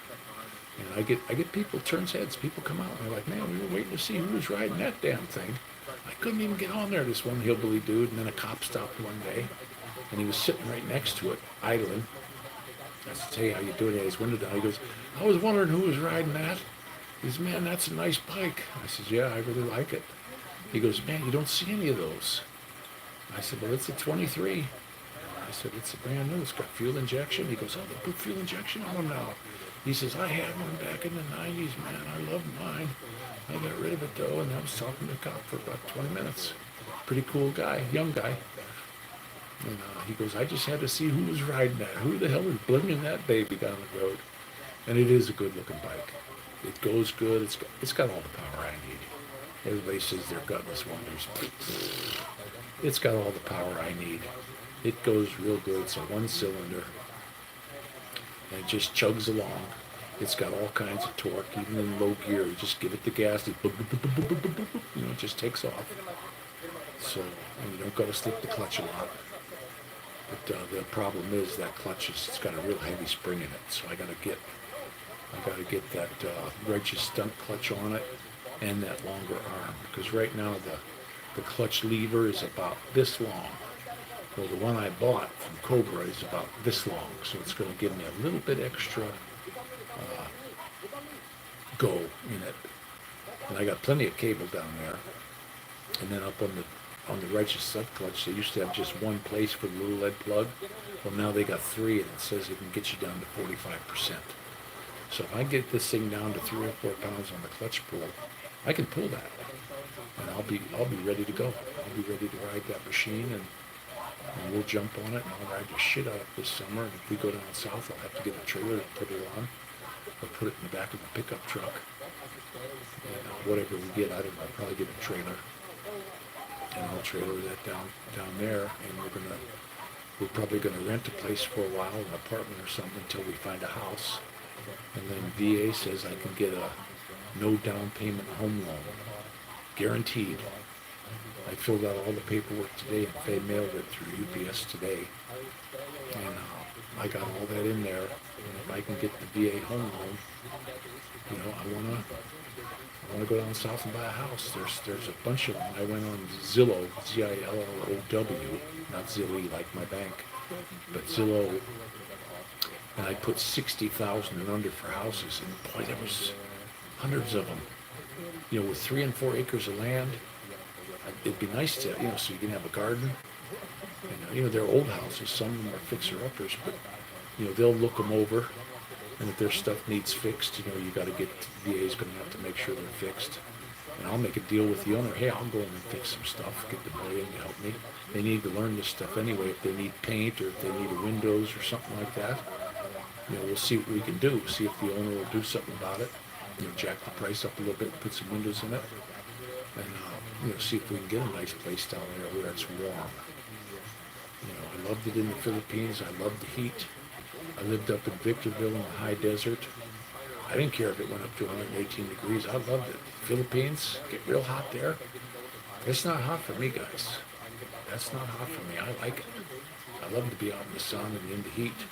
And I get people, turns heads, people come out and they're like, man, we were waiting to see who was riding that damn thing. I couldn't even get on there, this one hillbilly dude, and then a cop stopped one day, and he was sitting right next to it, idling. I said, hey, how you doing? He had his window down. He goes, I was wondering who was riding that. He says, man, that's a nice bike. I said, yeah, I really like it. He goes, man, you don't see any of those. I said, well, it's a 23. I said, it's a brand new. It's got fuel injection. He goes, oh, they put fuel injection on them now. He says, I had one back in the 90s, man. I loved mine. I got rid of it, though, and I was talking to the cop for about 20 minutes. Pretty cool guy, young guy. And he goes, I just had to see who was riding that. Who the hell was blinging that baby down the road? And it is a good-looking bike. It goes good. It's got all the power I need. Everybody says they're gutless wonders. It's got all the power I need. It goes real good. It's a one-cylinder. And it just chugs along. It's got all kinds of torque, even in low gear. You just give it the gas, it, you know, it just takes off. So, and you don't got to slip the clutch a lot. But the problem is that clutch it's got a real heavy spring in it. So I got to get that righteous stunt clutch on it. and that longer arm. Because right now the clutch lever is about this long. Well, the one I bought from Cobra is about this long, so it's going to give me a little bit extra go in it. And I got plenty of cable down there. And then up on the righteous sub clutch, they used to have just one place for the little lead plug. Well, now they got three, and it says it can get you down to 45%. So if I get this thing down to 3 or 4 pounds on the clutch pull, I can pull that, and I'll be ready to go. I'll be ready to ride that machine, and we'll jump on it, and I'll ride the shit out of it this summer. And if we go down south, I'll have to get a trailer to put it on, or put it in the back of a pickup truck. And whatever we get, I don't know, I'll probably get a trailer, and I'll trailer that down there, and we're probably gonna rent a place for a while, an apartment or something, until we find a house. And then VA says I can get a no down payment home loan, guaranteed. I filled out all the paperwork today, and they mailed it through UPS today, and I got all that in there. And if I can get the VA home loan, you know, I wanna go down south and buy a house. There's a bunch of them. I went on Zillow, Zillow, not Zilly like my bank, but Zillow, and I put 60,000 and under for houses, and boy, there was hundreds of them. You know, with 3 and 4 acres of land, it'd be nice to, you know, so you can have a garden. And, you know, they're old houses. Some of them are fixer-uppers, but, you know, they'll look them over. And if their stuff needs fixed, you know, you got to get, VA's going to have to make sure they're fixed. And I'll make a deal with the owner. Hey, I'll go in and fix some stuff. Get the boy in to help me. They need to learn this stuff anyway. If they need paint or if they need windows or something like that, you know, we'll see what we can do. See if the owner will do something about it. You know, jack the price up a little bit, put some windows in it, and you know, see if we can get a nice place down there where it's warm. You know, I loved it in the Philippines. I loved the heat. I lived up in Victorville in the high desert. I didn't care if it went up to 118 degrees. I loved it. Philippines, get real hot there. It's not hot for me, guys. That's not hot for me. I like it. I love to be out in the sun and in the heat.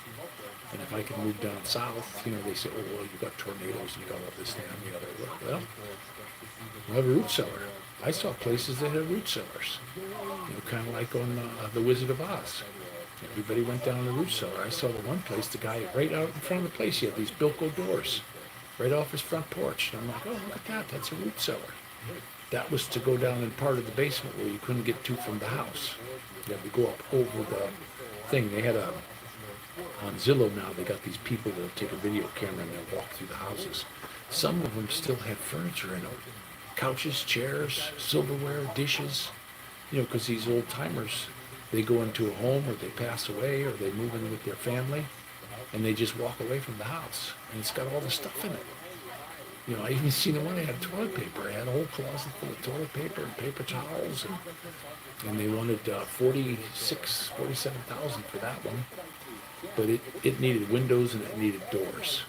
And if I can move down south, you know, they say, oh, well, you got tornadoes and you got all this, that, and the other. Well, I have a root cellar. I saw places that had root cellars. You know, kind of like on The Wizard of Oz. Everybody went down the root cellar. I saw the one place, the guy right out in front of the place, he had these Bilko doors right off his front porch. And I'm like, oh, look at that. That's a root cellar. That was to go down in part of the basement where you couldn't get to from the house. You had to go up over the thing. They had on Zillow now, they got these people that'll take a video camera and they'll walk through the houses. Some of them still have furniture in them. Couches, chairs, silverware, dishes. You know, because these old timers, they go into a home or they pass away or they move in with their family and they just walk away from the house. And it's got all the stuff in it. You know, I even seen the one that had toilet paper. It had a whole closet full of toilet paper and paper towels. And they wanted 47,000 for that one. But it needed windows and it needed doors.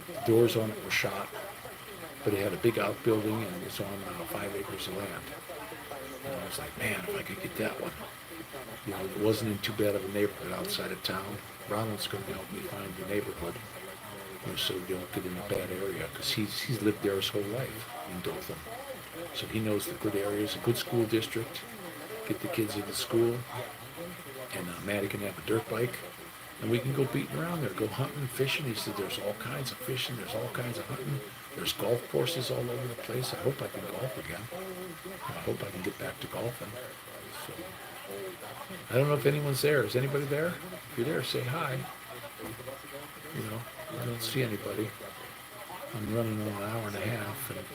The doors on it were shot, but it had a big outbuilding and it was on 5 acres of land. And I was like, man, if I could get that one. You know, it wasn't in too bad of a neighborhood outside of town. Ronald's going to help me find the neighborhood, you know, so we don't get in a bad area, because he's lived there his whole life in Dothan. So he knows the good areas, a good school district, get the kids into school, and Maddie can have a dirt bike. And we can go beating around there, go hunting, fishing. He said there's all kinds of fishing, there's all kinds of hunting. There's golf courses all over the place. I hope I can golf again. I hope I can get back to golfing. So, I don't know if anyone's there. Is anybody there? If you're there, say hi. You know, I don't see anybody. I'm running on an hour and a half, and it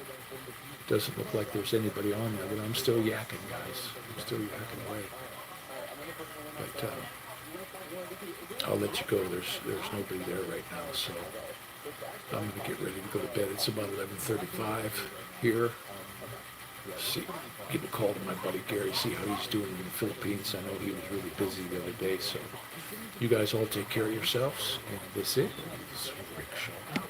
doesn't look like there's anybody on there, but I'm still yakking, guys. I'm still yakking away. But, I'll let you go. There's nobody there right now, so I'm going to get ready to go to bed. It's about 11:35 here. See, give a call to my buddy Gary, see how he's doing in the Philippines. I know he was really busy the other day, so you guys all take care of yourselves. And this is Rick Shaw.